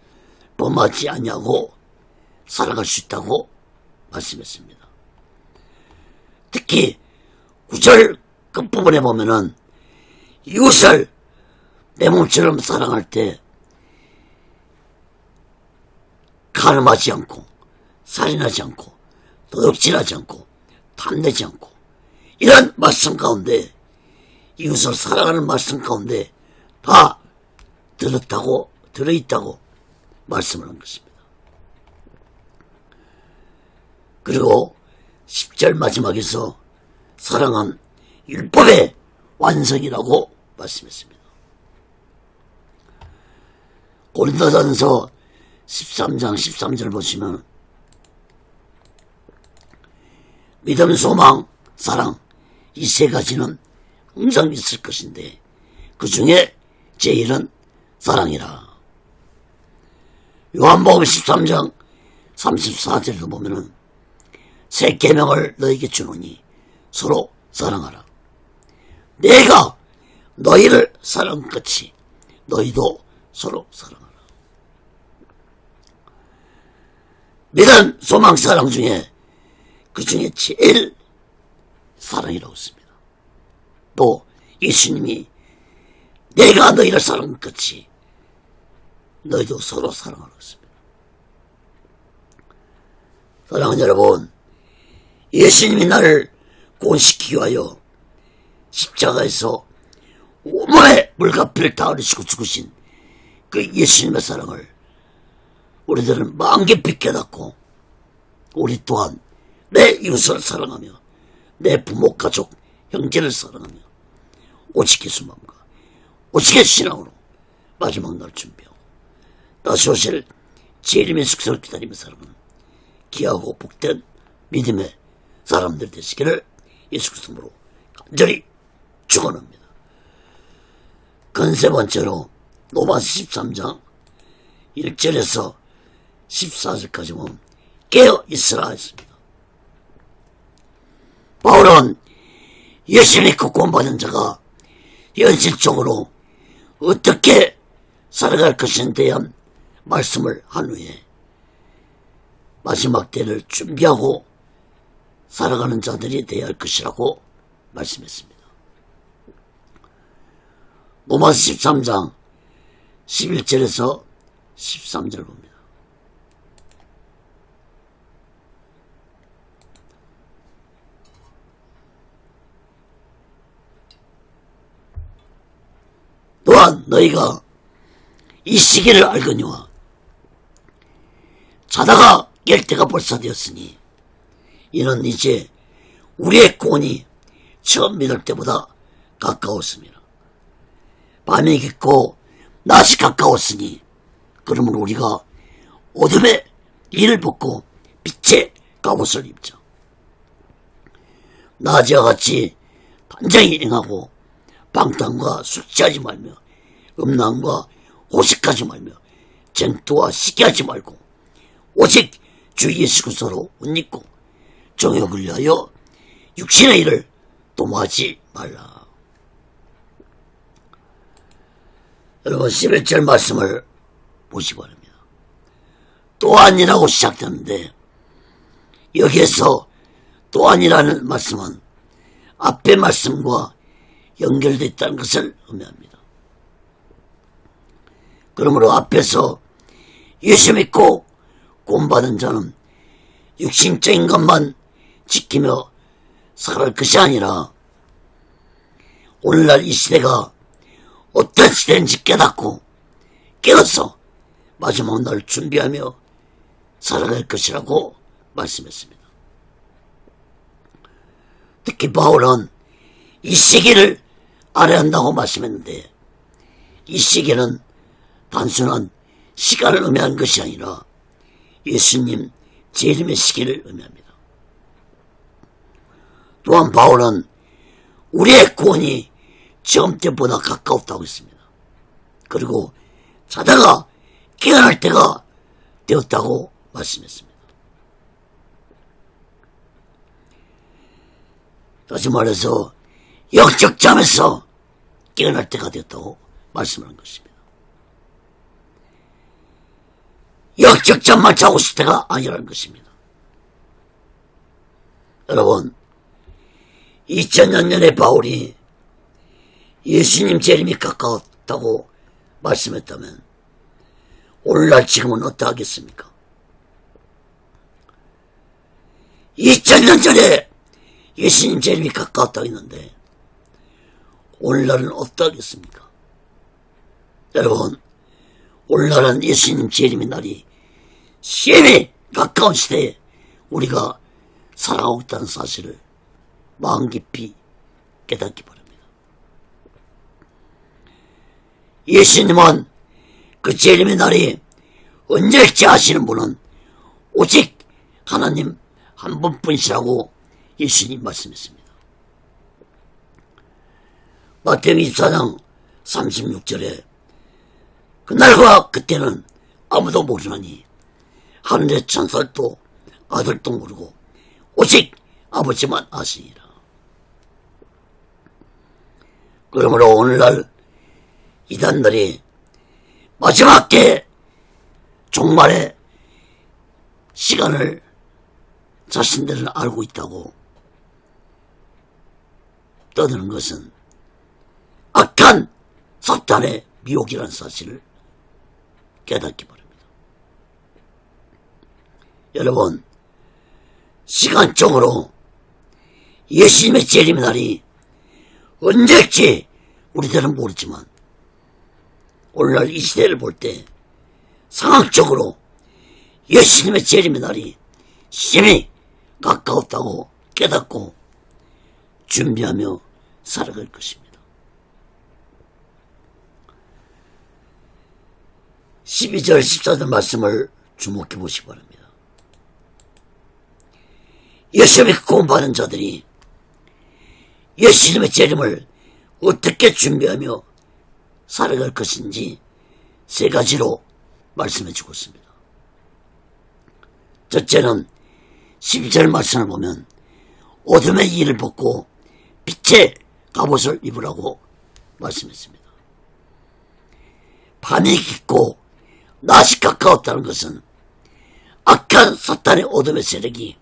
범하지 않냐고 살아갈 수 있다고 말씀했습니다. 특히 9절 끝부분에 보면은 이웃을 내 몸처럼 사랑할 때 가늠하지 않고 살인하지 않고 도둑질하지 않고 탐내지 않고 이런 말씀 가운데 이웃을 사랑하는 말씀 가운데 다 들어있다고 말씀을 한 것입니다. 그리고 10절 마지막에서 사랑은 율법의 완성이라고 말씀했습니다. 고린도전서 13장 13절 보시면 믿음, 소망, 사랑 이 세 가지는 항상 있을 것인데 그 중에 제일은 사랑이라. 요한복음 13장 34절도 보면은 새 계명을 너에게 주노니 서로 사랑하라. 내가 너희를 사랑한 같이 너희도 서로 사랑하라. 믿음, 소망, 사랑 중에 그 중에 제일 사랑이라고 했습니다. 또 예수님이 내가 너희를 사랑한 같이 너희도 서로 사랑하라고 했습니다. 사랑하는 여러분, 예수님이 나를 구원시키기 위하여 십자가에서 온몸에 물과 피를 다 흘리시고 죽으신 그 예수님의 사랑을 우리들은 마음 깊이 깨닫고 우리 또한 내 이웃을 사랑하며 내 부모, 가족, 형제를 사랑하며 오직 예수 마음과 오직 예수 신앙으로 마지막 날 준비하고 다시 오실 재림의 숙소를 기다리며 살아가는 귀하고 복된 믿음의 사람들 되시기를 예수 그리스도로 간절히 축원합니다. 세 번째로 로마서 13장 1절에서 14절까지 보면 깨어 있으라 했습니다. 바울은 예수 믿고 구원받은 자가 현실적으로 어떻게 살아갈 것인에 대한 말씀을 한 후에 마지막 때를 준비하고 살아가는 자들이 되어야 할 것이라고 말씀했습니다. 로마서 13장 11절에서 13절 봅니다. 또한 너희가 이 시기를 알거니와 자다가 깰 때가 벌써 되었으니 이는 이제 우리의 구원이 처음 믿을 때보다 가까웠습니다. 밤이 깊고 낮이 가까웠으니 그러면 우리가 어둠의 일을 벗고 빛의 갑옷을 입자. 낮이와 같이 단정히 행하고 방탕과 숙취하지 말며 음란과 호식하지 말며 쟁투와 시기하지 말고 오직 주 예수 그리스도로 옷 입고 정욕을 위하여 육신의 일을 도모하지 말라. 여러분 11절 말씀을 보시기 바랍니다. 또한이라고 시작되는데 여기에서 또한이라는 말씀은 앞의 말씀과 연결되어 있다는 것을 의미합니다. 그러므로 앞에서 예수 믿고 구원받은 자는 육신적인 것만 지키며 살아갈 것이 아니라 오늘날 이 시대가 어떤 시대인지 깨닫고 깨어서 마지막 날 준비하며 살아갈 것이라고 말씀했습니다. 특히 바울은 이 시기를 알아야 한다고 말씀했는데 이 시기는 단순한 시간을 의미하는 것이 아니라 예수님 재림의 시기를 의미합니다. 또한 바울은 우리의 구원이 처음 때보다 가까웠다고 했습니다. 그리고 자다가 깨어날 때가 되었다고 말씀했습니다. 다시 말해서 영적 잠에서 깨어날 때가 되었다고 말씀을 한 것입니다. 영적 잠만 자고 있을 때가 아니라는 것입니다. 여러분 2000년 전에 바울이 예수님 재림이 없다고 말씀했다면 오늘날 지금은 어떠하겠습니까? 2000년 전에 예수님 재림이 가까웠다 했는데 오늘날은 어떠하겠습니까? 여러분, 오늘날은 예수님 재림의 날이 시험이 가까운 시대에 우리가 살아가고 있다는 사실을 마음 깊이 깨닫기 바랍니다. 예수님은 그 재림의 날이 언제일지 아시는 분은 오직 하나님 한 분뿐이시라고 예수님 말씀했습니다. 마태복음 24장 36절에 그날과 그때는 아무도 모르나니 하늘의 천사도 아들도 모르고 오직 아버지만 아시니라. 그러므로 오늘날 이단들이 마지막 때 종말의 시간을 자신들은 알고 있다고 떠드는 것은 악한 사탄의 미혹이라는 사실을 깨닫기 바랍니다. 여러분, 시간적으로 예수님의 재림의 날이 언제일지 우리들은 모르지만 오늘날 이 시대를 볼 때 상황적으로 예수님의 재림의 날이 심히 가까웠다고 깨닫고 준비하며 살아갈 것입니다. 12절 14절 말씀을 주목해 보시기 바랍니다. 예수님의 구원받은 자들이 예수님의 재림을 어떻게 준비하며 살아갈 것인지 세 가지로 말씀해 주고 있습니다. 첫째는 12절 말씀을 보면 어둠의 일을 벗고 빛의 갑옷을 입으라고 말씀했습니다. 밤이 깊고 낮이 가까웠다는 것은 악한 사탄의 어둠의 세력이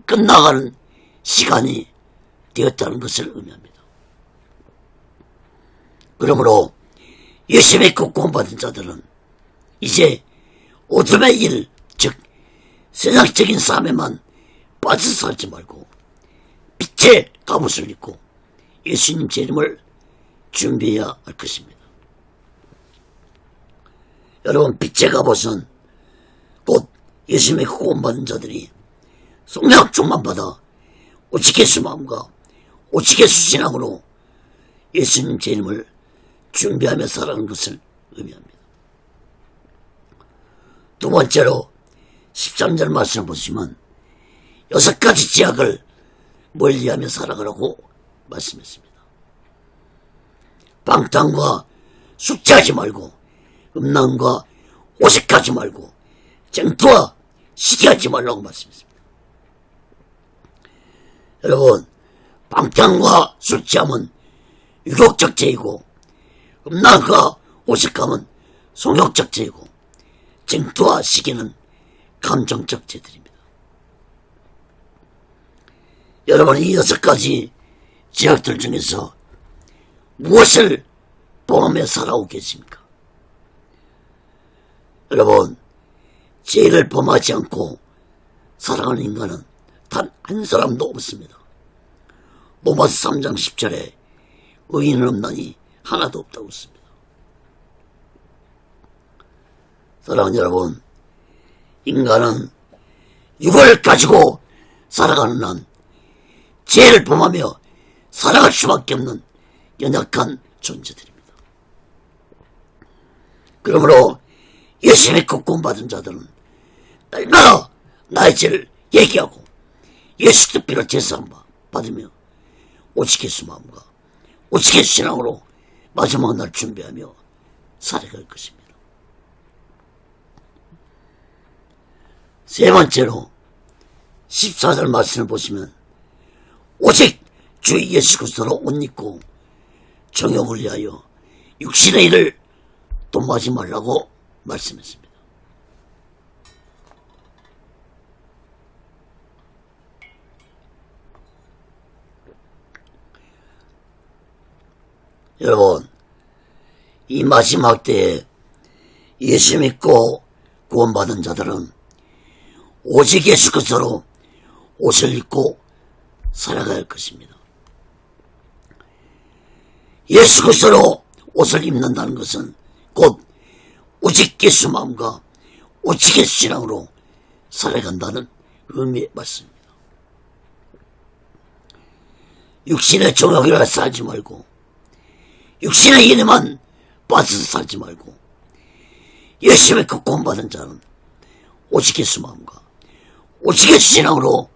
끝나가는 시간이 되었다는 것을 의미합니다. 그러므로 예수 믿고 구원받은 자들은 이제 어둠의 일, 즉 세상적인 삶에만 빠져 살지 말고 빛의 갑옷을 입고 예수님 재림을 준비해야 할 것입니다. 여러분, 빛의 갑옷은 곧 예수 믿고 구원받은 자들이 성령 충만 받아 오직 예수 마음과 오직 예수 신앙으로 예수님 재림을 준비하며 살아가는 것을 의미합니다. 두 번째로 13절 말씀을 보시면 6가지 지약을 멀리하며 살아가라고 말씀했습니다. 방탕과 숙제하지 말고 음란과 오색하지 말고 쟁투와 시기하지 말라고 말씀했습니다. 여러분, 방탕과 술취함은 유혹적 죄이고 음란과 오색함은 성욕적 죄이고 쟁투와 시기는 감정적 죄들입니다. 여러분, 이 6가지 죄악들 중에서 무엇을 범하며 살아오고 계십니까? 여러분, 죄를 범하지 않고 살아가는 인간은 단 한 사람도 없습니다. 로마서 3장 10절에 의인은 없나니 하나도 없다고 했습니다. 사랑하는 여러분, 인간은 육을 가지고 살아가는 한 죄를 범하며 살아갈 수밖에 없는 연약한 존재들입니다. 그러므로 예수 믿고 구원받은 자들은 날마다 나의 죄를 얘기하고 예수 뜻대로 제사함 받으며 오직 예수 마음과 오직 예수 신앙으로 마지막 날 준비하며 살아갈 것입니다. 세 번째로 14절 말씀을 보시면 오직 주 예수 그리스도로 옷 입고 정욕을 위하여 육신의 일을 도모하지 말라고 말씀했습니다. 여러분, 이 마지막 때에 예수 믿고 구원받은 자들은 오직 예수 그리스도로 옷을 입고 살아갈 가 것입니다. 예수 그리스도로 옷을 입는다는 것은 곧 오직 예수 마음과 오직 예수 신앙으로 살아간다는 의미의 말씀입니다. 육신의 정욕이라 살지 말고 육신의 일에만 빠져서 살지 말고 예수 믿고 구원받은 자는 오직 예수 마음과 오직 예수 신앙으로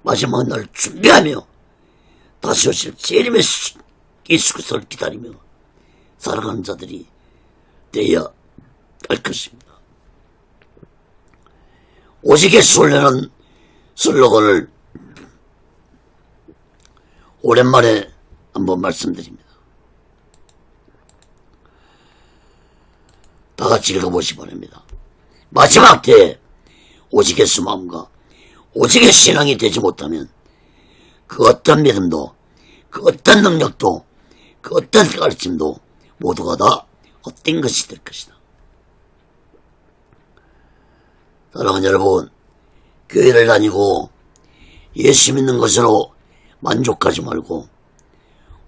마지막 날 준비하며 다시 오실 재림의 예수 그리스도를 기다리며 살아가는 자들이 되어야 할 것입니다. 오직 예수 훈련은 슬로건을 오랜만에 한번 말씀드립니다. 다 같이 읽어보시기 바랍니다. 마지막 때에 오직 예수 마음과 오직 예수 신앙이 되지 못하면 그 어떤 믿음도 그 어떤 능력도 그 어떤 가르침도 모두가 다 헛된 것이 될 것이다. 사랑하는 여러분, 교회를 다니고 예수 믿는 것으로 만족하지 말고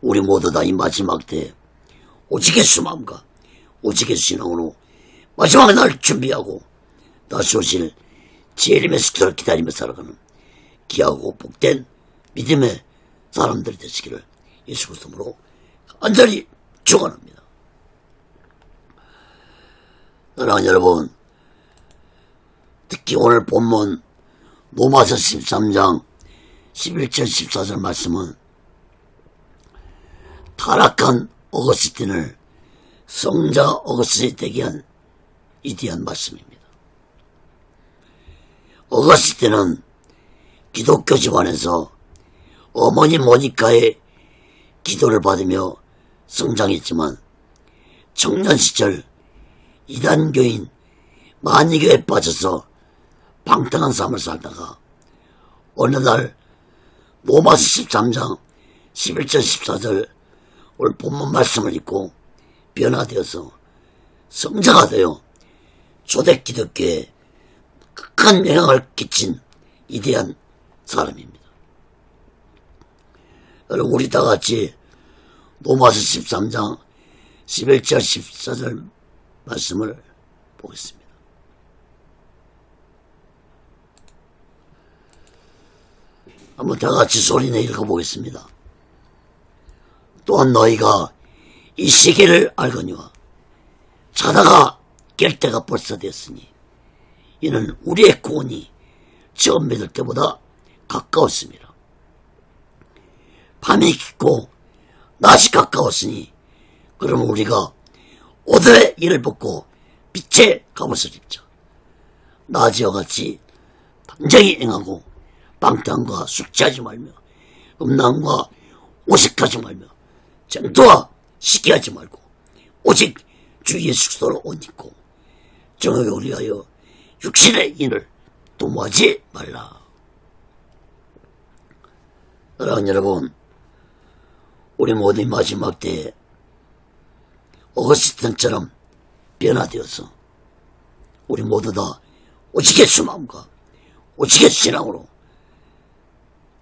우리 모두 다 이 마지막 때에 오직 예수 마음과 오직 예수 신앙으로 마지막 날 준비하고 다시 오실 재림의 숙소를 기다리며 살아가는 귀하고 복된 믿음의 사람들이 되시기를 예수 그리스도로 간절히 축원합니다. 사랑하는 여러분, 특히 오늘 본문 로마서 13장 11절 14절 말씀은 타락한 어거스틴을 성자 어거스틴이 되게 한 위대한 말씀입니다. 어거스틴은 기독교 집안에서 어머니 모니카의 기도를 받으며 성장했지만 청년 시절 이단교인 만이교에 빠져서 방탕한 삶을 살다가 어느 날 로마서 13장 11절 14절 오늘 본문 말씀을 읽고 변화되어서 성자가 되어 초대 기독교에 극한 영향을 끼친 위대한 사람입니다. 여러분, 우리 다 같이 로마서 13장 11절 14절 말씀을 보겠습니다. 한번 다 같이 소리내 읽어보겠습니다. 또한 너희가 이 시기를 알거니와 자다가 깰 때가 벌써 되었으니 이는 우리의 구원이 처음 믿을 때보다 가까웠습니다. 밤이 깊고 낮이 가까웠으니 그러면 우리가 오늘의 일을 벗고 빛의 갑옷을 입자. 낮이와 같이 단정히 행하고 방탕과 숙취하지 말며 음란과 오색하지 말며 정도와 시기하지 말고 오직 주 예수 그리스도로 옷 입고 정욕을 위하여 육신의 인을 도모하지 말라. 사랑하는 여러분, 우리 모두 마지막 때에 어거스틴처럼 변화되어서 우리 모두 다 오직 예수 마음과 오직 예수 신앙으로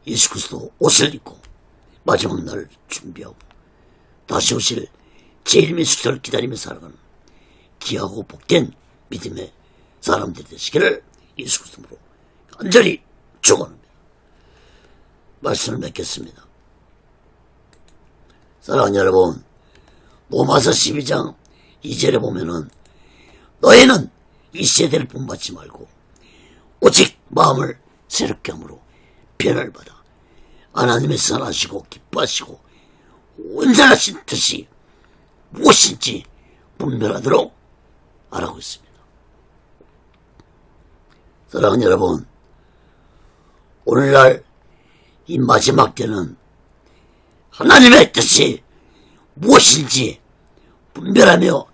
예수 그리스도 옷을 입고 마지막 날을 준비하고 다시 오실 재림의 숙소를 기다리며 살아가는 귀하고 복된 믿음의 사람들이 되시기를 예수 그리스도로 간절히 축원합니다. 말씀을 맺겠습니다. 사랑하는 여러분, 로마서 12장 2절에 보면은 너희는 이 세대를 본받지 말고 오직 마음을 새롭게 함으로 변화를 받아 하나님의 선하시고 기뻐하시고 온전하신 뜻이 무엇인지 분별하도록 하라고 했습니다. 사랑하는 여러분, 오늘날 이 마지막 때는 하나님의 뜻이 무엇인지 분별하며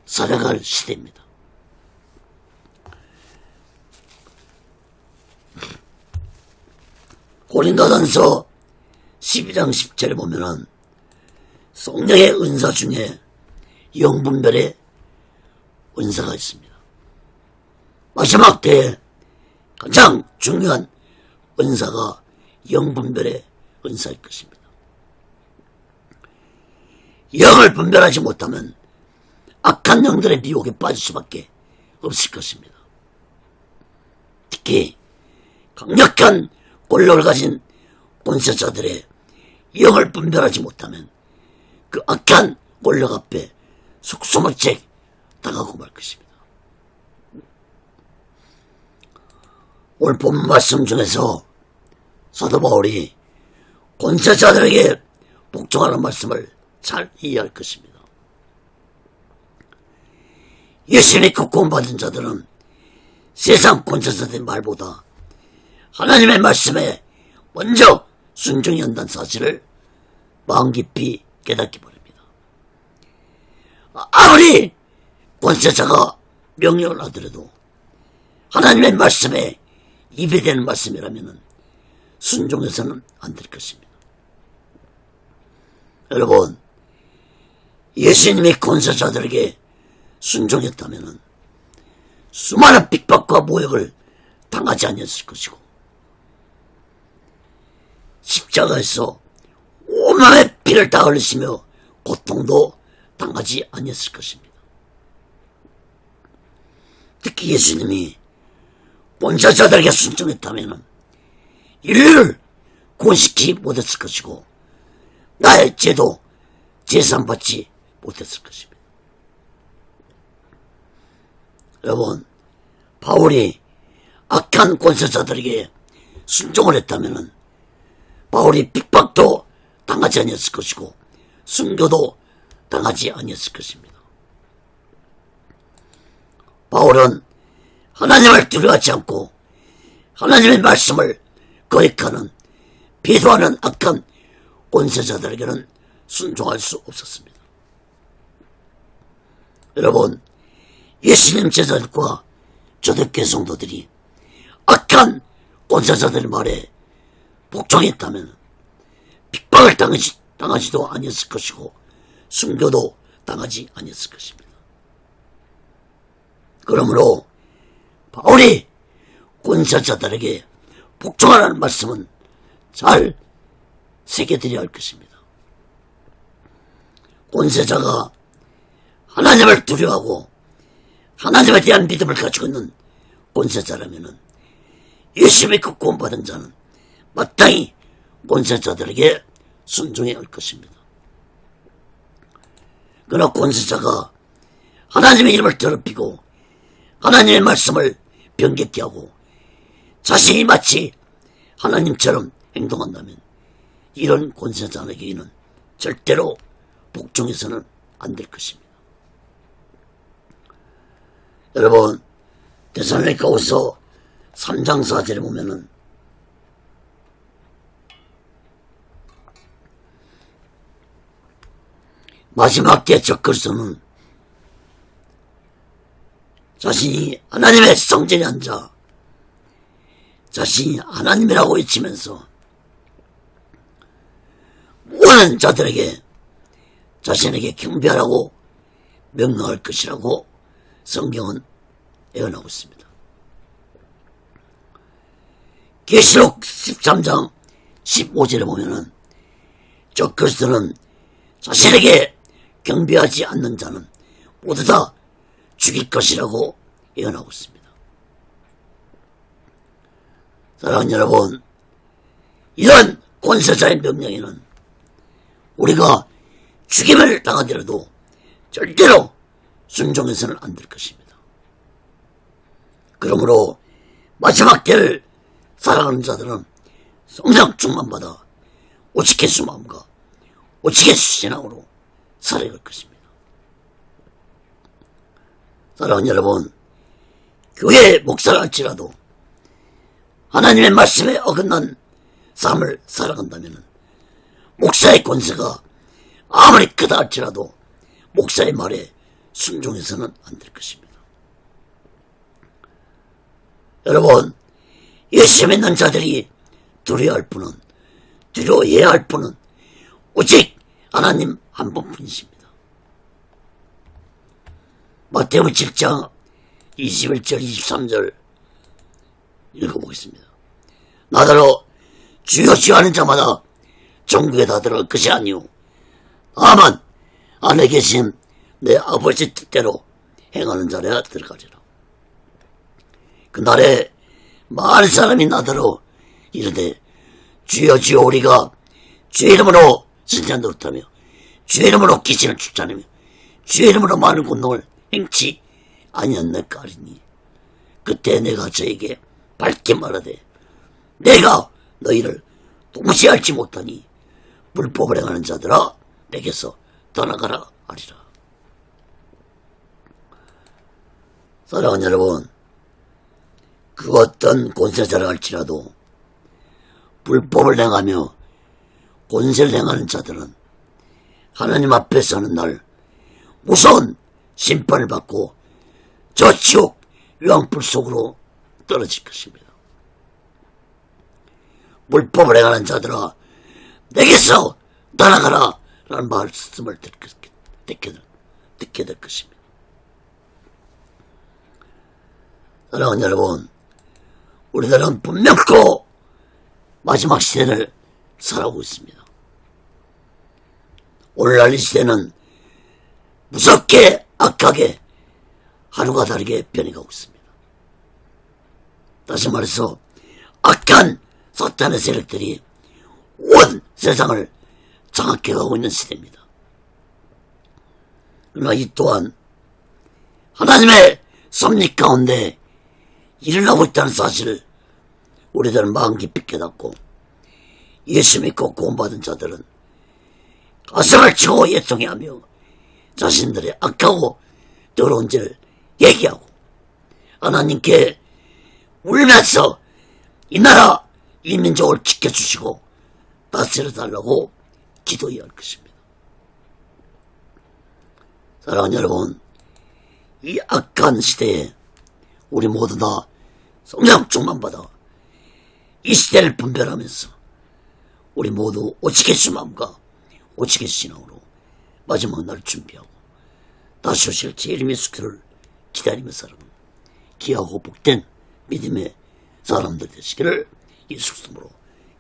살아갈 시대입니다. 고린도전서 12장 10절에 보면은 성령의 은사 중에 영분별의 은사가 있습니다. 마지막 때에 가장 중요한 은사가 영분별의 은사일 것입니다. 영을 분별하지 못하면 악한 영들의 미혹에 빠질 수밖에 없을 것입니다. 특히 강력한 권력을 가진 권세자들의 영을 분별하지 못하면 그 악한 권력 앞에 속수무책 당하고 말 것입니다. 오늘 본 말씀 중에서 사도 바울이 권세자들에게 복종하는 말씀을 잘 이해할 것입니다. 예수 믿고 구원받은 자들은 세상 권세자들의 말보다 하나님의 말씀에 먼저 순종해야 한다는 사실을 마음 깊이 깨닫기 바랍니다. 아무리 권세자가 명령을 하더라도 하나님의 말씀에 입에 대는 말씀이라면 순종해서는 안 될 것입니다. 여러분, 예수님의 권세자들에게 순종했다면 수많은 핍박과 모욕을 당하지 아니었을 것이고 십자가에서 온몸의 피를 다 흘리시며 고통도 당하지 아니었을 것입니다. 특히 예수님이 권세자들에게 순종했다면 인류를 구원시키지 못했을 것이고 나의 죄도 제산받지 못했을 것입니다. 여러분, 바울이 악한 권세자들에게 순종을 했다면 바울이 핍박도 당하지 아니었을 것이고 순교도 당하지 아니었을 것입니다. 바울은 하나님을 두려워하지 않고 하나님의 말씀을 거역하는 비도하는 악한 권세자들에게는 순종할 수 없었습니다. 여러분, 예수님 제자들과 초대교회 성도들이 악한 권세자들의 말에 복종했다면 핍박을 당하지도 아니었을 것이고 순교도 당하지 아니었을 것입니다. 그러므로 바울이 권세자들에게 복종하라는 말씀은 잘 새겨드려야 할 것입니다. 권세자가 하나님을 두려워하고 하나님에 대한 믿음을 가지고 있는 권세자라면 예수 믿고 구원받은 자는 마땅히 권세자들에게 순종해야 할 것입니다. 그러나 권세자가 하나님의 이름을 더럽히고 하나님의 말씀을 변개케 하고 자신이 마치 하나님처럼 행동한다면 이런 권세자에게는 절대로 복종해서는 안 될 것입니다. 여러분, 데살로니가후서 3장 4절에 보면은 마지막 때 적글서는 자신이 하나님의 성전에 앉아 자신이 하나님이라고 외치면서 모든 자들에게 자신에게 경배하라고 명령할 것이라고 성경은 예언하고 있습니다. 계시록 13장 15절에 보면은 적그리스도는 자신에게 경배하지 않는 자는 모두 다 죽일 것이라고 예언하고 있습니다. 사랑하는 여러분, 이런 권세자의 명령에는 우리가 죽임을 당하더라도 절대로 순종해서는 안 될 것입니다. 그러므로 마지막 때를 살아가는 자들은 성령 충만받아 오직 예수 마음과 오직 예수 신앙으로 살아갈 것입니다. 사랑하는 여러분, 교회 목사를 할지라도 하나님의 말씀에 어긋난 삶을 살아간다면 목사의 권세가 아무리 크다 할지라도 목사의 말에 순종해서는 안 될 것입니다. 여러분, 예수 믿는 자들이 두려워할 분은, 두려워해야 할 분은 오직 하나님 한 분뿐이십니다. 마태오 7장 21절 23절 읽어보겠습니다. 나더러 주여 주여 하는 자마다 천국에 다 들어갈 것이 아니오 다만 안에 계신 내 아버지 뜻대로 행하는 자라 들어가리라. 그날에 많은 사람이 나더러 이르되 주여 주여 우리가 주의 이름으로 진짜 노릇하며 주의 이름으로 귀신을 쫓아내며 주의 이름으로 많은 권능을 행치 아니었나까 하리니 그때 내가 저에게 밝게 말하되 내가 너희를 동시에 알지 못하니 불법을 행하는 자들아 내게서 떠나가라 하리라. 사랑하는 여러분, 그 어떤 권세자라 할지라도 불법을 행하며 권세를 행하는 자들은 하나님 앞에 서는 날 무서운 심판을 받고 저 지옥 유황불 속으로 떨어질 것입니다. 불법을 행하는 자들아 내게서 떠나가라 라는 말씀을 듣게 될 것입니다. 사랑하는 여러분, 우리들은 분명코 마지막 시대를 살아오고 있습니다. 오늘날 이 시대는 무섭게 악하게 하루가 다르게 변해가고 있습니다. 다시 말해서 악한 사탄의 세력들이 온 세상을 장악해가고 있는 시대입니다. 그러나 이 또한 하나님의 섭리 가운데 일어나고 있다는 사실을 우리들은 마음 깊이 깨닫고 예수 믿고 구원받은 자들은 가슴을 치고 예통해하며 자신들의 악하고 더러운 죄를 얘기하고 하나님께 울면서 이 나라 이 민족을 지켜주시고 다스려달라고 기도해야 할 것입니다. 사랑하는 여러분, 이 악한 시대에 우리 모두 다 성령 충만받아 이 시대를 분별하면서 우리 모두 오직 예수 마음과 오직 예수 신앙으로 마지막 날 준비하고 다시 오실 제 이름 예수를 기다리며 살아가는 귀하고 복된 믿음의 사람들 되시기를 예수 그리스도로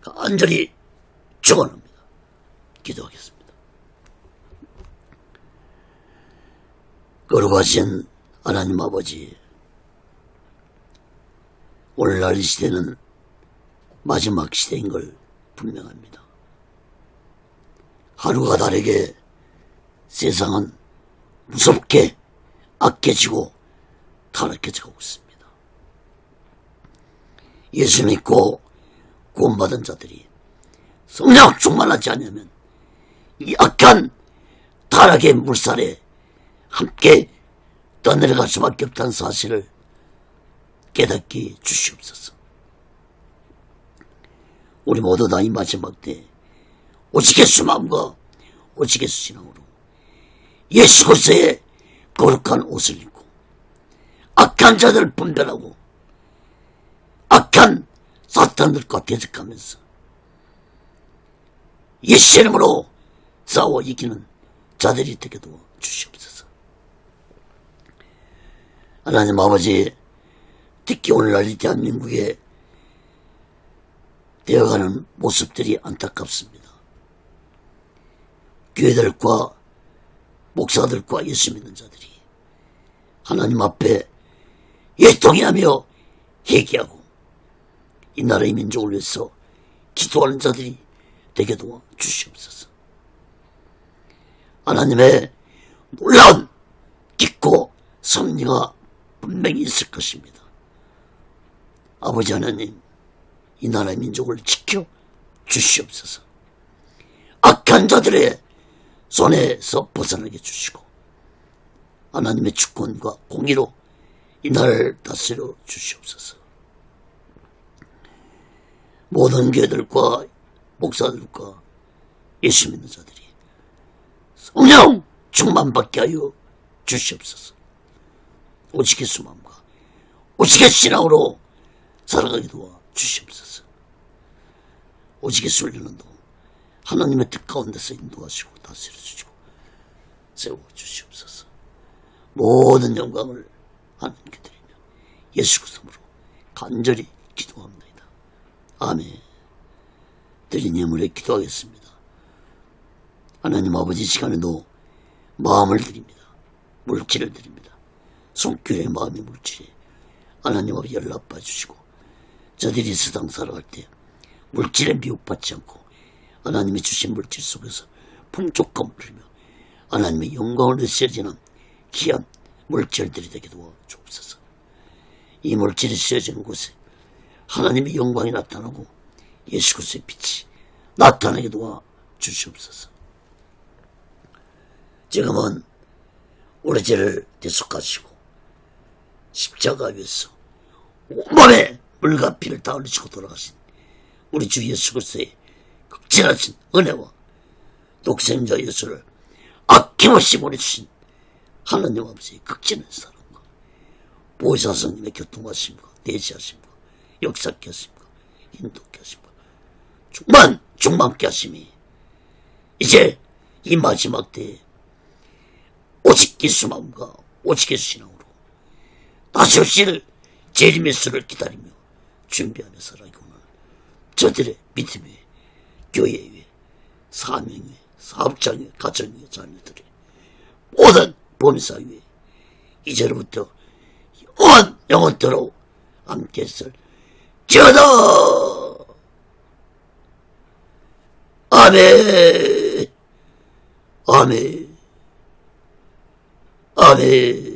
간절히 축원합니다. 기도하겠습니다. 거룩하신 하나님 아버지, 오늘날 이 시대는 마지막 시대인 걸 분명합니다. 하루가 다르게 세상은 무섭게 악해지고 타락해지고 있습니다. 예수 믿고 구원받은 자들이 성령 충만하지 않으면 이 악한 타락의 물살에 함께 떠내려갈 수밖에 없다는 사실을 깨닫게 주시옵소서. 우리 모두 다 이 마지막 때 오직 예수 마음과 오직 예수 신앙으로 예수 그리스도의 거룩한 옷을 입고 악한 자들을 분별하고 악한 사탄들과 대적하면서 예수 이름으로 싸워 이기는 자들이 되게 도와 주시옵소서. 하나님 아버지, 특히 오늘날 이 대한민국에 되어가는 모습들이 안타깝습니다. 교회들과 목사들과 예수 믿는 자들이 하나님 앞에 예통해하며 회개하고 이 나라의 민족을 위해서 기도하는 자들이 되게 도와 주시옵소서. 하나님의 놀라운 깊고 섭리가 분명히 있을 것입니다. 아버지 하나님, 이 나라의 민족을 지켜 주시옵소서. 악한 자들의 손에서 벗어나게 해주시고 하나님의 주권과 공의로 이 나라를 다스려 주시옵소서. 모든 교회들과 목사들과 예수 믿는 자들이 성령 충만받게 하여 주시옵소서. 오직 예수 마음과 오직 예수 신앙으로 살아가게 도와 주시옵소서. 오직 예수 훈련도 하나님의 뜻 가운데서 인도하시고 다스려 주시고 세워 주시옵소서. 모든 영광을 하나님께 드리며 예수 그리스도로 간절히 기도합니다. 아멘. 드린 예물에 기도하겠습니다. 하나님 아버지, 시간에도 마음을 드립니다. 물질을 드립니다. 손길의 마음의 물질에 하나님 아버지 연락받아 주시고, 저들이 세상 살아갈 때 물질에 미혹받지 않고 하나님이 주신 물질 속에서 풍족감을 누리며 하나님의 영광을 내세워지는 귀한 물질들이 되게 도와주옵소서. 이 물질이 쓰여지는 곳에 하나님의 영광이 나타나고 예수 그리스도의 빛이 나타나게 도와주시옵소서. 지금은 우리 죄를 대속하시고 십자가 위에서 온몸에 물과 피를 다 흘리시고 돌아가신 우리 주 예수 그리스도의 극진하신 은혜와 독생자 예수를 아낌없이 보내주신 하나님 아버지의 극진한 사랑과 보혜사 성님의 교통하심과 대지하심과 역사케 하심과 인도케 하심과 충만케 하심이 이제 이 마지막 때에 오직 예수 마음과 오직 예수 신앙으로 다시 오실 재림의 수를 기다리며 준비하며 살아가는 저들의 믿음 위에, 교회 위에, 사명 위에, 사업장 위에, 가정 위에, 자녀들의 모든 범사 위에 이제로부터 영원토록 함께 했을지어다. 아멘. 아멘. 아멘.